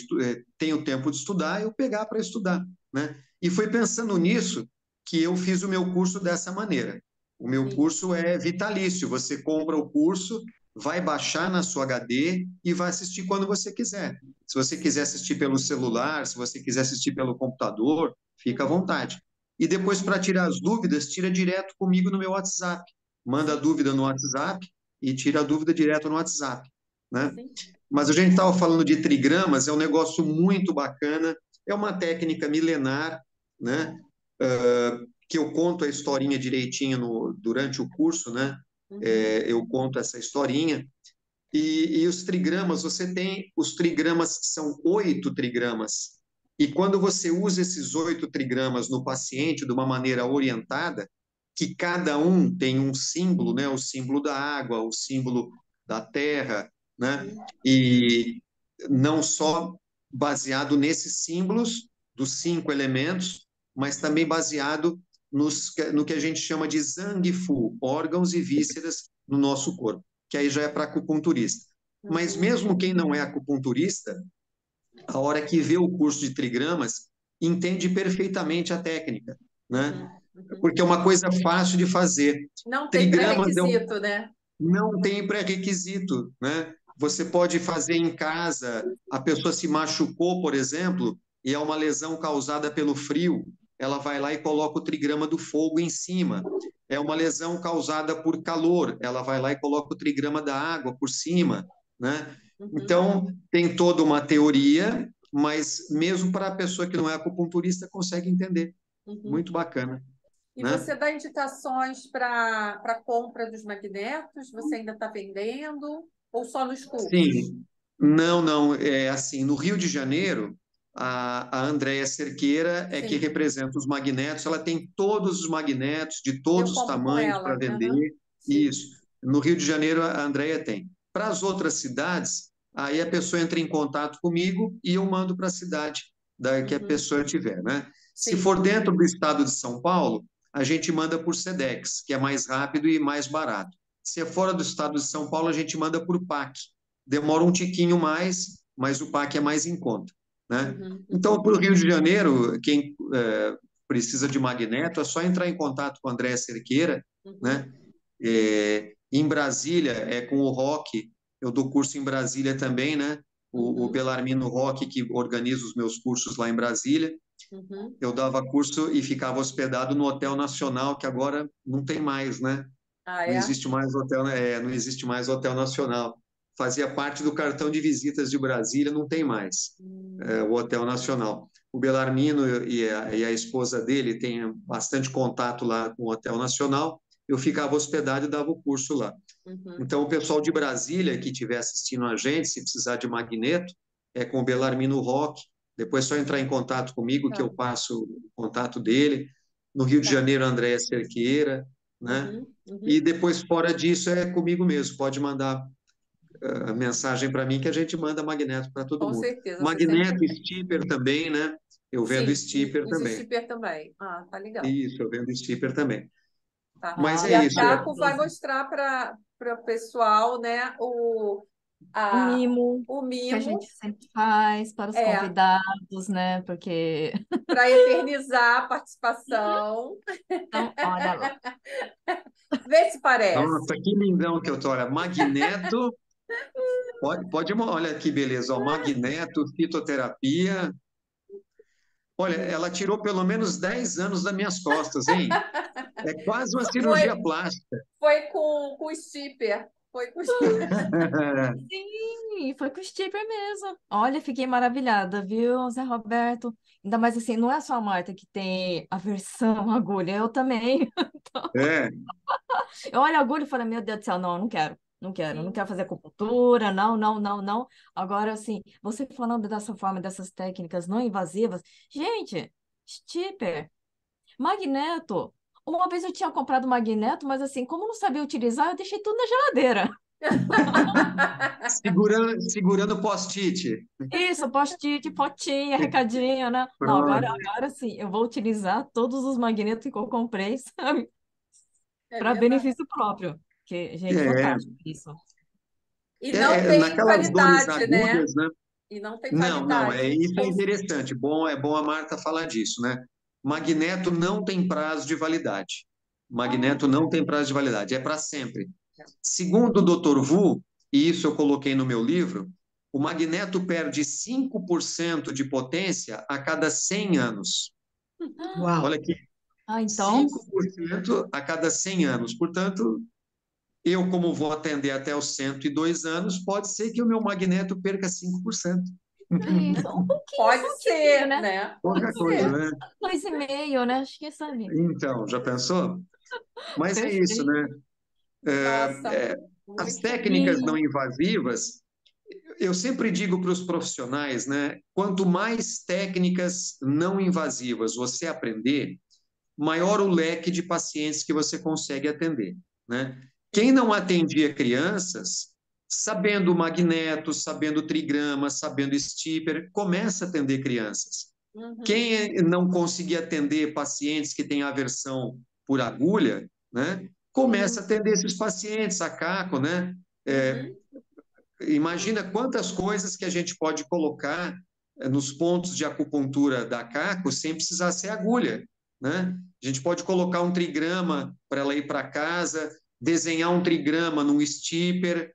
tenho tempo de estudar, eu pegar para estudar, né? E foi pensando nisso que eu fiz o meu curso dessa maneira. O meu Sim. curso é vitalício, você compra o curso, vai baixar na sua HD e vai assistir quando você quiser. Se você quiser assistir pelo celular, se você quiser assistir pelo computador, fica à Uhum. vontade. E depois, para tirar as dúvidas, tira direto comigo no meu WhatsApp. Manda a Sim, dúvida no WhatsApp e tira a dúvida direto no WhatsApp, né? sim. Mas a gente estava falando de trigramas, é um negócio muito bacana, é uma técnica milenar, né? Que eu conto a historinha direitinho durante o curso, né? Uhum. Eu conto essa historinha. E os trigramas, você tem os trigramas, são 8 trigramas. E quando você usa esses 8 trigramas no paciente de uma maneira orientada, que cada um tem um símbolo, né? O símbolo da água, o símbolo da terra, né? Sim. E não só baseado nesses símbolos dos 5 elementos, mas também baseado no que a gente chama de Zangfu, órgãos e vísceras no nosso corpo, que aí já é para acupunturista. Mas Uhum. mesmo quem não é acupunturista, a hora que vê o curso de trigramas, entende perfeitamente a técnica, né? Uhum. Uhum. Porque é uma coisa fácil de fazer. Não tem Trigramas pré-requisito, né? não tem pré-requisito, né? Você pode fazer em casa, a pessoa se machucou, por exemplo, e é uma lesão causada pelo frio, ela vai lá e coloca o trigrama do fogo em cima. É uma lesão causada por calor, ela vai lá e coloca o trigrama da água por cima, né? Uhum. Então, tem toda uma teoria, mas mesmo para a pessoa que não é acupunturista consegue entender. Uhum. Muito bacana, E né? você dá indicações para compra dos magnetos? Você ainda está vendendo? Ou só nos cursos? Sim, não, não, é assim, no Rio de Janeiro, a Andréia Cerqueira é que Sim, representa os magnetos, ela tem todos os magnetos de eu todos os compro com tamanhos para ela. Aham. vender, Sim. isso. No Rio de Janeiro, a Andréia tem. Para as outras cidades, aí a pessoa entra em contato comigo e eu mando para a cidade da que a Uhum. pessoa tiver, né? Se Sim. for dentro do estado de São Paulo, a gente manda por Sedex, que é mais rápido e mais barato. Se é fora do estado de São Paulo, a gente manda por PAC, demora um tiquinho mais, mas o PAC é mais em conta, né? Uhum. Então, Uhum. para o Rio de Janeiro, quem precisa de magneto, é só entrar em contato com a Andréa Cerqueira, Uhum. né? Em Brasília, é com o Roque, eu dou curso em Brasília também, né? O Uhum. Belarmino Roque, que organiza os meus cursos lá em Brasília. Uhum. Eu dava curso e ficava hospedado no Hotel Nacional, que agora não tem mais, né? Ah, Não é? existe mais hotel, não existe mais hotel nacional. Fazia parte do cartão de visitas de Brasília, não tem mais o Hotel Nacional. O Belarmino e a esposa dele têm bastante contato lá com o Hotel Nacional. Eu ficava hospedado e dava o curso lá. Uhum. Então, o pessoal de Brasília que estiver assistindo a gente, se precisar de magneto, é com o Belarmino Roque. Depois é só entrar em contato comigo, que Tá, eu passo o contato dele. No Rio de tá. Janeiro, Andréa Cerqueira, né? Uhum. E Uhum. depois, fora disso, é comigo mesmo. Pode mandar mensagem para mim que a gente manda magneto para todo Com mundo. certeza, você sempre. Magneto, stipper também, né? Eu vendo Sim, stipper os também. shipper também. Ah, tá legal. Isso, eu vendo stipper também. Tá. Mas Ah, é E a isso. Caco vai mostrar para o pessoal, né, o mimo o que a gente mimo, sempre faz para os é, convidados, né? Porque, para eternizar a participação. então, olha lá. Vê se Nossa, parece. que lindão que eu tô. Olha, magneto, olha que beleza, ó, magneto, fitoterapia. Olha, ela tirou pelo menos 10 anos das minhas costas, hein? É quase uma Foi, cirurgia plástica. foi com o shipper. Foi com... Sim, foi com o Stipper mesmo. Olha, fiquei maravilhada, viu, Zé Roberto? Ainda mais assim, não é só a Marta que tem aversão à agulha, eu também. É, Eu olho a agulha e falo, meu Deus do céu, não, eu não quero. Não quero, não sim. quero fazer acupuntura, não, não, não, não. Agora, assim, você falando dessa forma, dessas técnicas não invasivas, gente, stipper, magneto. Uma vez eu tinha comprado magneto, mas assim, como eu não sabia utilizar, eu deixei tudo na geladeira. Segurando post-it. Isso, post-it, fotinha, recadinho, né? Não, Pronto. agora sim, eu vou utilizar todos os magnetos que eu comprei, sabe? É Para verdade. benefício próprio. Que, gente, É, fantástico isso. E não tem naquelas dores validade, né? agudas, né? E não tem Não, não, validade. isso é interessante. É bom a Marta falar disso, né? Magneto não tem prazo de validade. Ah, Magneto não tem prazo de validade, é para sempre. Segundo o Dr. Vu, e isso eu coloquei no meu livro, o magneto perde 5% de potência a cada 100 anos. Uau! Olha aqui, então, 5% a cada 100 anos. Portanto, eu, como vou atender até os 102 anos, pode ser que o meu magneto perca 5%. isso, um Pode pouquinho, ser, né? né? Pode Pouca coisa, ser. né? 2,5, né? Acho que sabe. Então, já pensou? Mas é isso, Perfeito. né? Nossa, As muito. técnicas não invasivas, eu sempre digo para os profissionais, né? Quanto mais técnicas não invasivas você aprender, maior o leque de pacientes que você consegue atender, né? Quem não atendia crianças, sabendo magneto, sabendo trigrama, sabendo stipper, começa a atender crianças. Uhum, Quem não conseguia atender pacientes que têm aversão por agulha, né? Começa Sim. a atender esses pacientes, a caco, né? É, uhum. imagina quantas coisas que a gente pode colocar nos pontos de acupuntura da caco sem precisar ser agulha, né? A gente pode colocar um trigrama para ela ir para casa, desenhar um trigrama num stipper,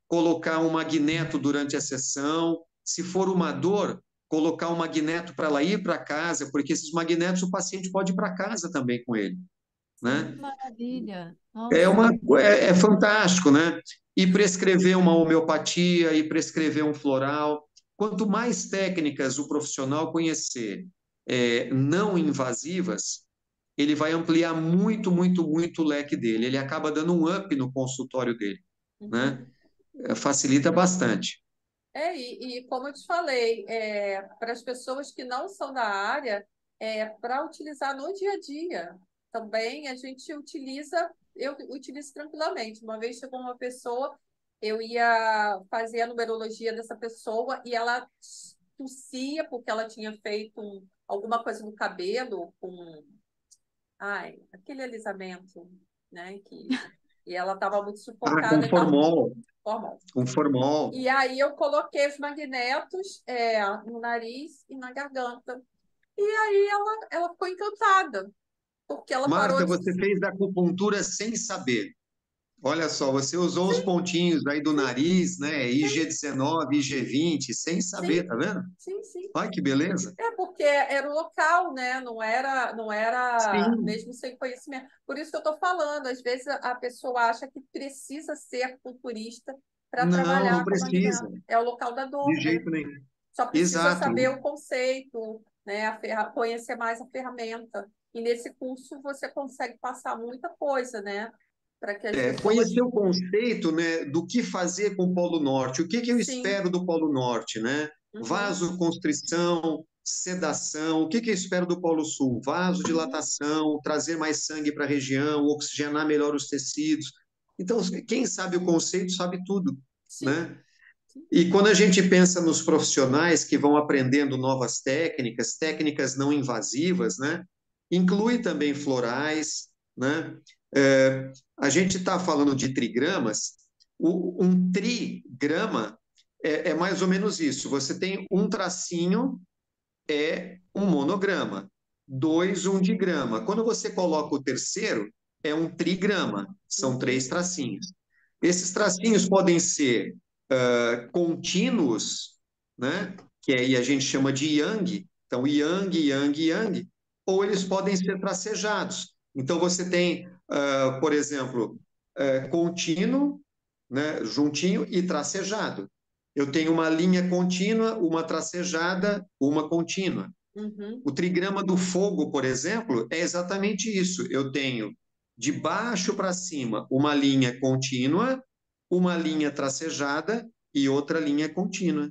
colocar um magneto durante a sessão. Se for uma dor, colocar um magneto para ela ir para casa, porque esses magnetos o paciente pode ir para casa também com ele, Sim. né? Maravilha. É, Nossa. uma, é fantástico, né? E prescrever uma homeopatia, e prescrever um floral. Quanto mais técnicas o profissional conhecer não invasivas, ele vai ampliar muito, muito, muito o leque dele. Ele acaba dando um up no consultório dele, Uhum. né? Facilita bastante. E como eu te falei, para as pessoas que não são da área, para utilizar no dia a dia. Também a gente utiliza, eu utilizo tranquilamente. Uma vez chegou uma pessoa, eu ia fazer a numerologia dessa pessoa e ela tossia porque ela tinha feito alguma coisa no cabelo com, ai, aquele alisamento, né? E ela estava muito Ah, com sufocada e tal. formol, Hormônio. com formol. E aí eu coloquei os magnetos no nariz e na garganta. E aí ela ficou encantada, porque ela parou Marta, de. você fez acupuntura sem saber. Olha só, você usou os pontinhos aí do Sim, nariz, né? sim, IG-19, IG-20, sem sim, saber, tá vendo? sim, sim. Olha que beleza. É porque era o local, né? Não era Sim, mesmo sem conhecimento. Por isso que eu estou falando, às vezes a pessoa acha que precisa ser culturista para não, não trabalhar com precisa, magneto. É o local da de dor, né? jeito nenhum. Só precisa Exato. saber o conceito, né? Conhecer mais a ferramenta. E nesse curso você consegue passar muita coisa, né? Para que as Conhecer pessoas. o conceito, né, do que fazer com o Polo Norte, o que que eu Sim. espero do Polo Norte, né? Uhum, Vasoconstrição, sedação, o que que eu espero do Polo Sul? uhum, Vasodilatação, trazer mais sangue para a região, oxigenar melhor os tecidos. Então, quem sabe o conceito sabe tudo, sim, né? sim. E quando a gente pensa nos profissionais que vão aprendendo novas técnicas, técnicas não invasivas, né? Inclui também florais, né? A gente está falando de trigramas. Um trigrama é mais ou menos isso. Você tem um tracinho, é um monograma. Dois, um digrama. Quando você coloca o terceiro, é um trigrama. São três Uhum, tracinhos. Esses tracinhos podem ser contínuos, né? Que aí a gente chama de yang. Então, yang, yang, yang. Ou eles podem ser tracejados. Então, você tem, por exemplo, contínuo, né? Juntinho e tracejado. Eu tenho uma linha contínua, uma tracejada, uma contínua. uhum, O trigrama do fogo, por exemplo, é exatamente isso. Eu tenho de baixo para cima, uma linha contínua, uma linha tracejada e outra linha contínua.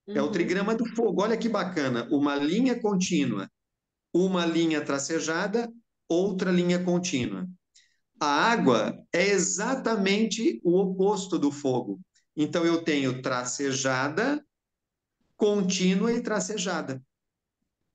É o Uhum. trigrama do fogo. Olha que bacana. Uma linha contínua, uma linha tracejada, outra linha contínua. A água é exatamente o oposto do fogo. Então, eu tenho tracejada, contínua e tracejada,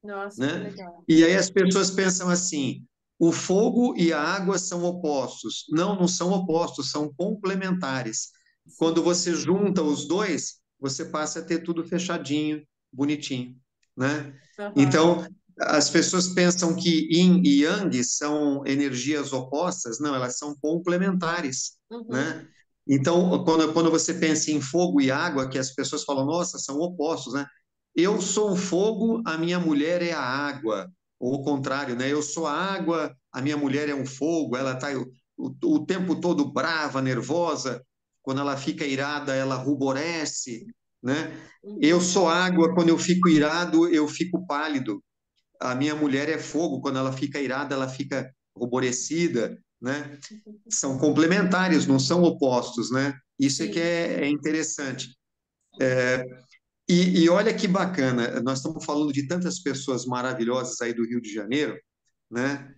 Nossa, que né? legal. E aí as pessoas pensam assim: o fogo e a água são opostos. Não, não são opostos, são complementares. Quando Sim. você junta os dois, você passa a ter tudo fechadinho, bonitinho, né? Aham. Então, as pessoas pensam que yin e yang são energias opostas. Não, elas são complementares, Uhum. né? Então, quando você pensa em fogo e água, que as pessoas falam, nossa, são opostos, né? Eu sou o fogo, a minha mulher é a água. Ou o contrário, né? Eu sou a água, a minha mulher é um fogo, ela está o tempo todo brava, nervosa. Quando ela fica irada, ela ruborece, né? Eu Uhum. sou água, quando eu fico irado, eu fico pálido. A minha mulher é fogo, quando ela fica irada, ela fica ruborecida, né? São complementares, não são opostos, né? Isso é que Sim. é interessante. E olha que bacana, nós estamos falando de tantas pessoas maravilhosas aí do Rio de Janeiro, né?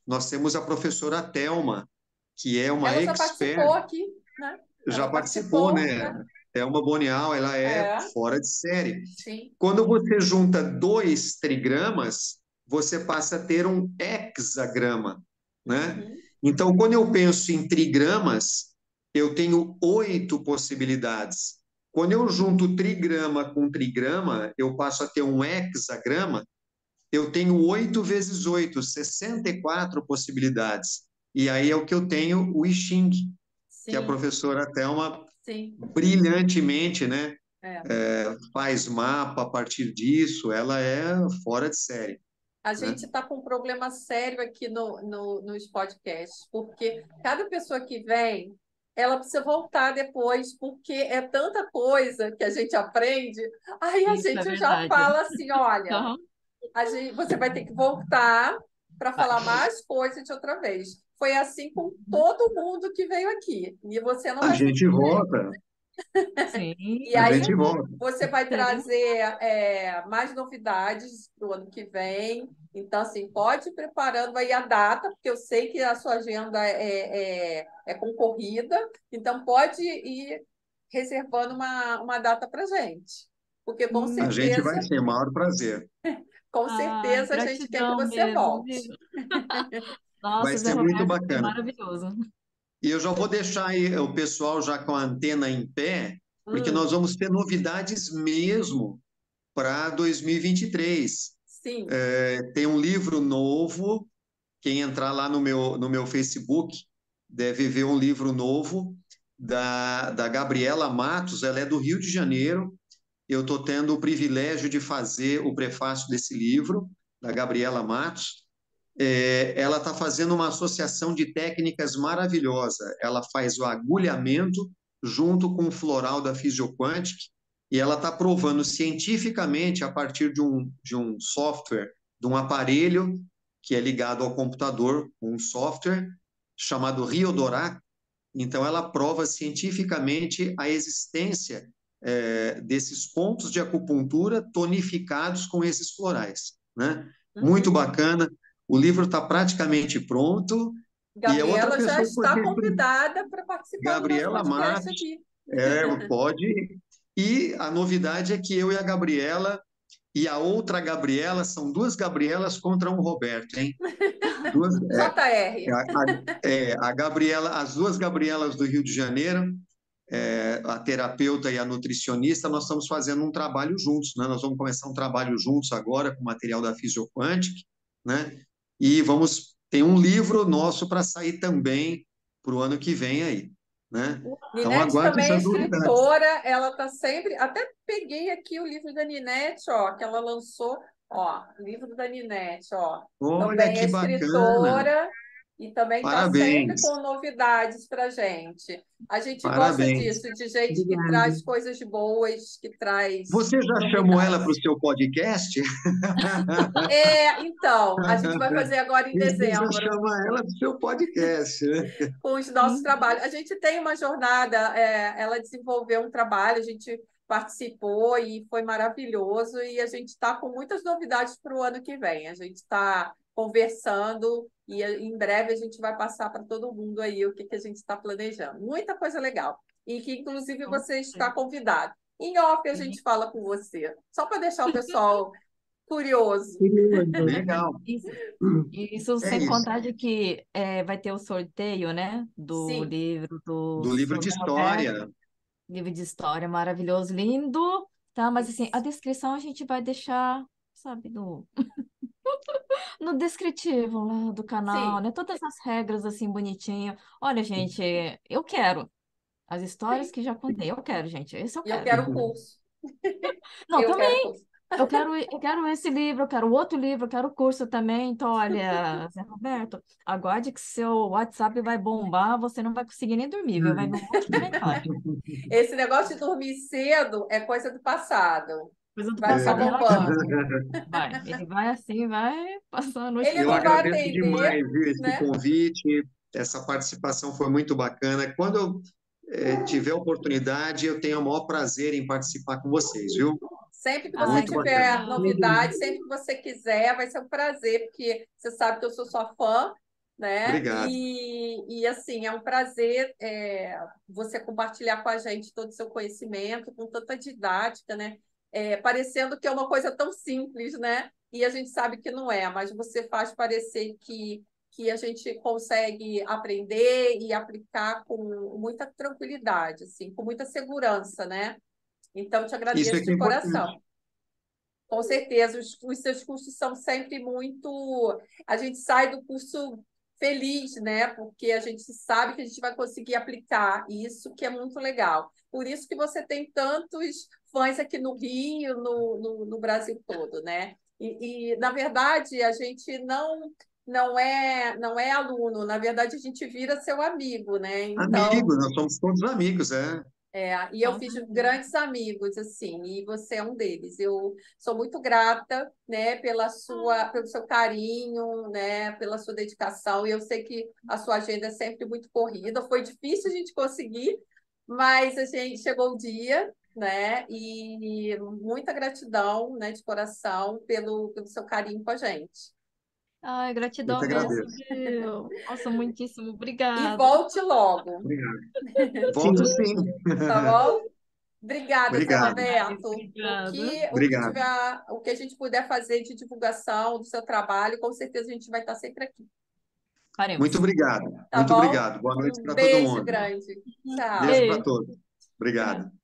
Nós temos a professora Thelma, que é uma Ela já participou expert, aqui, né? já Ela participou, participou, né? né? Thelma Bonial, ela é É, fora de série. sim. Quando você junta dois trigramas, você passa a ter um hexagrama, né? Uhum. Então, quando eu penso em trigramas, eu tenho 8 possibilidades. Quando eu junto trigrama com trigrama, eu passo a ter um hexagrama, eu tenho 8 vezes 8, 64 possibilidades. E aí é o que eu tenho o I Ching, que a Sim, professora Thelma sim. brilhantemente, né, É. faz mapa a partir disso, ela é fora de série, A né? gente está com um problema sério aqui nos podcasts, porque cada pessoa que vem, ela precisa voltar depois, porque é tanta coisa que a gente aprende. Aí a Isso é gente já verdade. fala assim: olha, Aham. você vai ter que voltar para falar mais coisas de outra vez. Foi assim com todo mundo que veio aqui, e você não A vai ser gente diferente. volta, Sim, E a aí gente volta. você vai teremos. trazer mais novidades para o ano que vem. Então, assim, pode ir preparando aí a data, porque eu sei que a sua agenda é concorrida. Então, pode ir reservando uma data para gente. Porque A gente vai certeza, ser, o maior prazer. com Ai, certeza a gente quer que gratidão você mesmo, viu? volte. Vai Nossa, Zé ser muito Roberto, foi bacana. maravilhoso. E eu já vou deixar aí o pessoal já com a antena em pé, porque nós Hum, vamos ter novidades mesmo para 2023. Sim, Tem um livro novo, quem entrar lá no meu Facebook deve ver um livro novo da Gabriela Matos, ela é do Rio de Janeiro. Eu estou tendo o privilégio de fazer o prefácio desse livro, da Gabriela Matos. Ela está fazendo uma associação de técnicas maravilhosa. Ela faz o agulhamento junto com o floral da Physioquantic e ela está provando cientificamente, a partir de um software, de um aparelho que é ligado ao computador, um software chamado Riodorac. Então, ela prova cientificamente a existência desses pontos de acupuntura tonificados com esses florais, né? Muito uhum. bacana. O livro está praticamente pronto e a outra Gabriela já pessoa está pode, convidada para participar do nosso Gabriela podcast Matos, aqui. pode. E a novidade é que eu e a Gabriela e a outra Gabriela são duas Gabrielas contra um Roberto, hein? Duas, JR. a Gabriela, as duas Gabrielas do Rio de Janeiro, a terapeuta e a nutricionista, nós estamos fazendo um trabalho juntos, né? Nós vamos começar um trabalho juntos agora com material da Physioquantic, né? E tem um livro nosso para sair também para o ano que vem aí, né? Então Ninete aguarde também é essas novidades. escritora, ela está sempre. Até peguei aqui o livro da Ninete, ó, que ela lançou. Ó, livro da Ninete, ó. Olha Também é que bacana. escritora e também está sempre Parabéns, com novidades para a gente. A gente gosta parabéns. disso, de gente que Obrigada. traz coisas boas, que traz Você já chamou ela para o novidades. seu podcast? Então, a gente vai fazer agora em Precisa dezembro, chamar ela para o seu podcast, né? com os nossos trabalhos. A gente tem uma jornada, ela desenvolveu um trabalho, a gente participou e foi maravilhoso, e a gente está com muitas novidades para o ano que vem. A gente está conversando e em breve a gente vai passar para todo mundo aí o que, que a gente está planejando. Muita coisa legal. E que, inclusive, Com você está certeza. convidado. Em off a gente fala com você, só para deixar o pessoal curioso. Curioso. Legal. Isso, isso É sem isso. contar de que vai ter o sorteio, né, do Sim, livro do Do livro de Silvio Roberto, história. livro de história maravilhoso, lindo, tá? Mas assim, a isso. descrição a gente vai deixar, sabe, no descritivo lá do canal, Sim, né? Todas as regras assim bonitinho. Olha, gente, eu quero as histórias sim. que já contei. Eu quero, gente. Esse eu E eu quero. quero o curso. Não, Eu quero o também. curso. Eu quero esse livro, eu quero outro livro, eu quero o curso também. Então, olha, Zé Roberto, aguarde que seu WhatsApp vai bombar, você não vai conseguir nem dormir, viu? Vai vir um monte de mensagem. Esse negócio de dormir cedo é coisa do passado. Coisa do Vai ficar passado, relaxa. bombando. Vai. Ele vai assim, vai passar a noite Ele Eu não fora. vai agradeço atender, demais, viu, esse né? convite, essa participação foi muito bacana. Quando eu tiver oportunidade, eu tenho o maior prazer em participar com vocês, viu? Sempre que você Ai, Muito que bacana. tiver legal. Legal. novidade, sempre que você quiser, vai ser um prazer, porque você sabe que eu sou sua fã, né? Obrigado. E assim, é um prazer você compartilhar com a gente todo o seu conhecimento, com tanta didática, né? Parecendo que é uma coisa tão simples, né? E a gente sabe que não é, mas você faz parecer que a gente consegue aprender e aplicar com muita tranquilidade, assim, com muita segurança, né? Então, te Isso é agradeço que é de importante. coração. Com certeza, os seus cursos são sempre muito. A gente sai do curso feliz, né? Porque a gente sabe que a gente vai conseguir aplicar isso, que é muito legal. Por isso que você tem tantos fãs aqui no Rio, no Brasil todo, né? Na verdade, a gente não é aluno, na verdade, a gente vira seu amigo, né? Então, Amigos, nós somos todos amigos, é. e eu Com fiz certeza. grandes amigos, assim, e você é um deles. Eu sou muito grata, né, pelo seu carinho, né, pela sua dedicação. E eu sei que a sua agenda é sempre muito corrida. Foi difícil a gente conseguir, mas a gente chegou o dia, né, e muita gratidão, né, de coração pelo seu carinho com a gente. Ai, Eu gratidão te mesmo, agradeço. viu? Nossa, muitíssimo E obrigada. volte logo, Obrigado. Volto Sim. sim. tá bom? Obrigada, Zé Obrigado. Demais, Roberto. obrigada. Obrigado. O que a gente puder fazer de divulgação do seu trabalho, com certeza a gente vai estar sempre aqui, Muito Faremos. obrigado. tá Muito bom? obrigado. Boa noite Um para todo beijo mundo. grande. Tchau. Beijo para Beijo. todos. Tchau. Obrigado.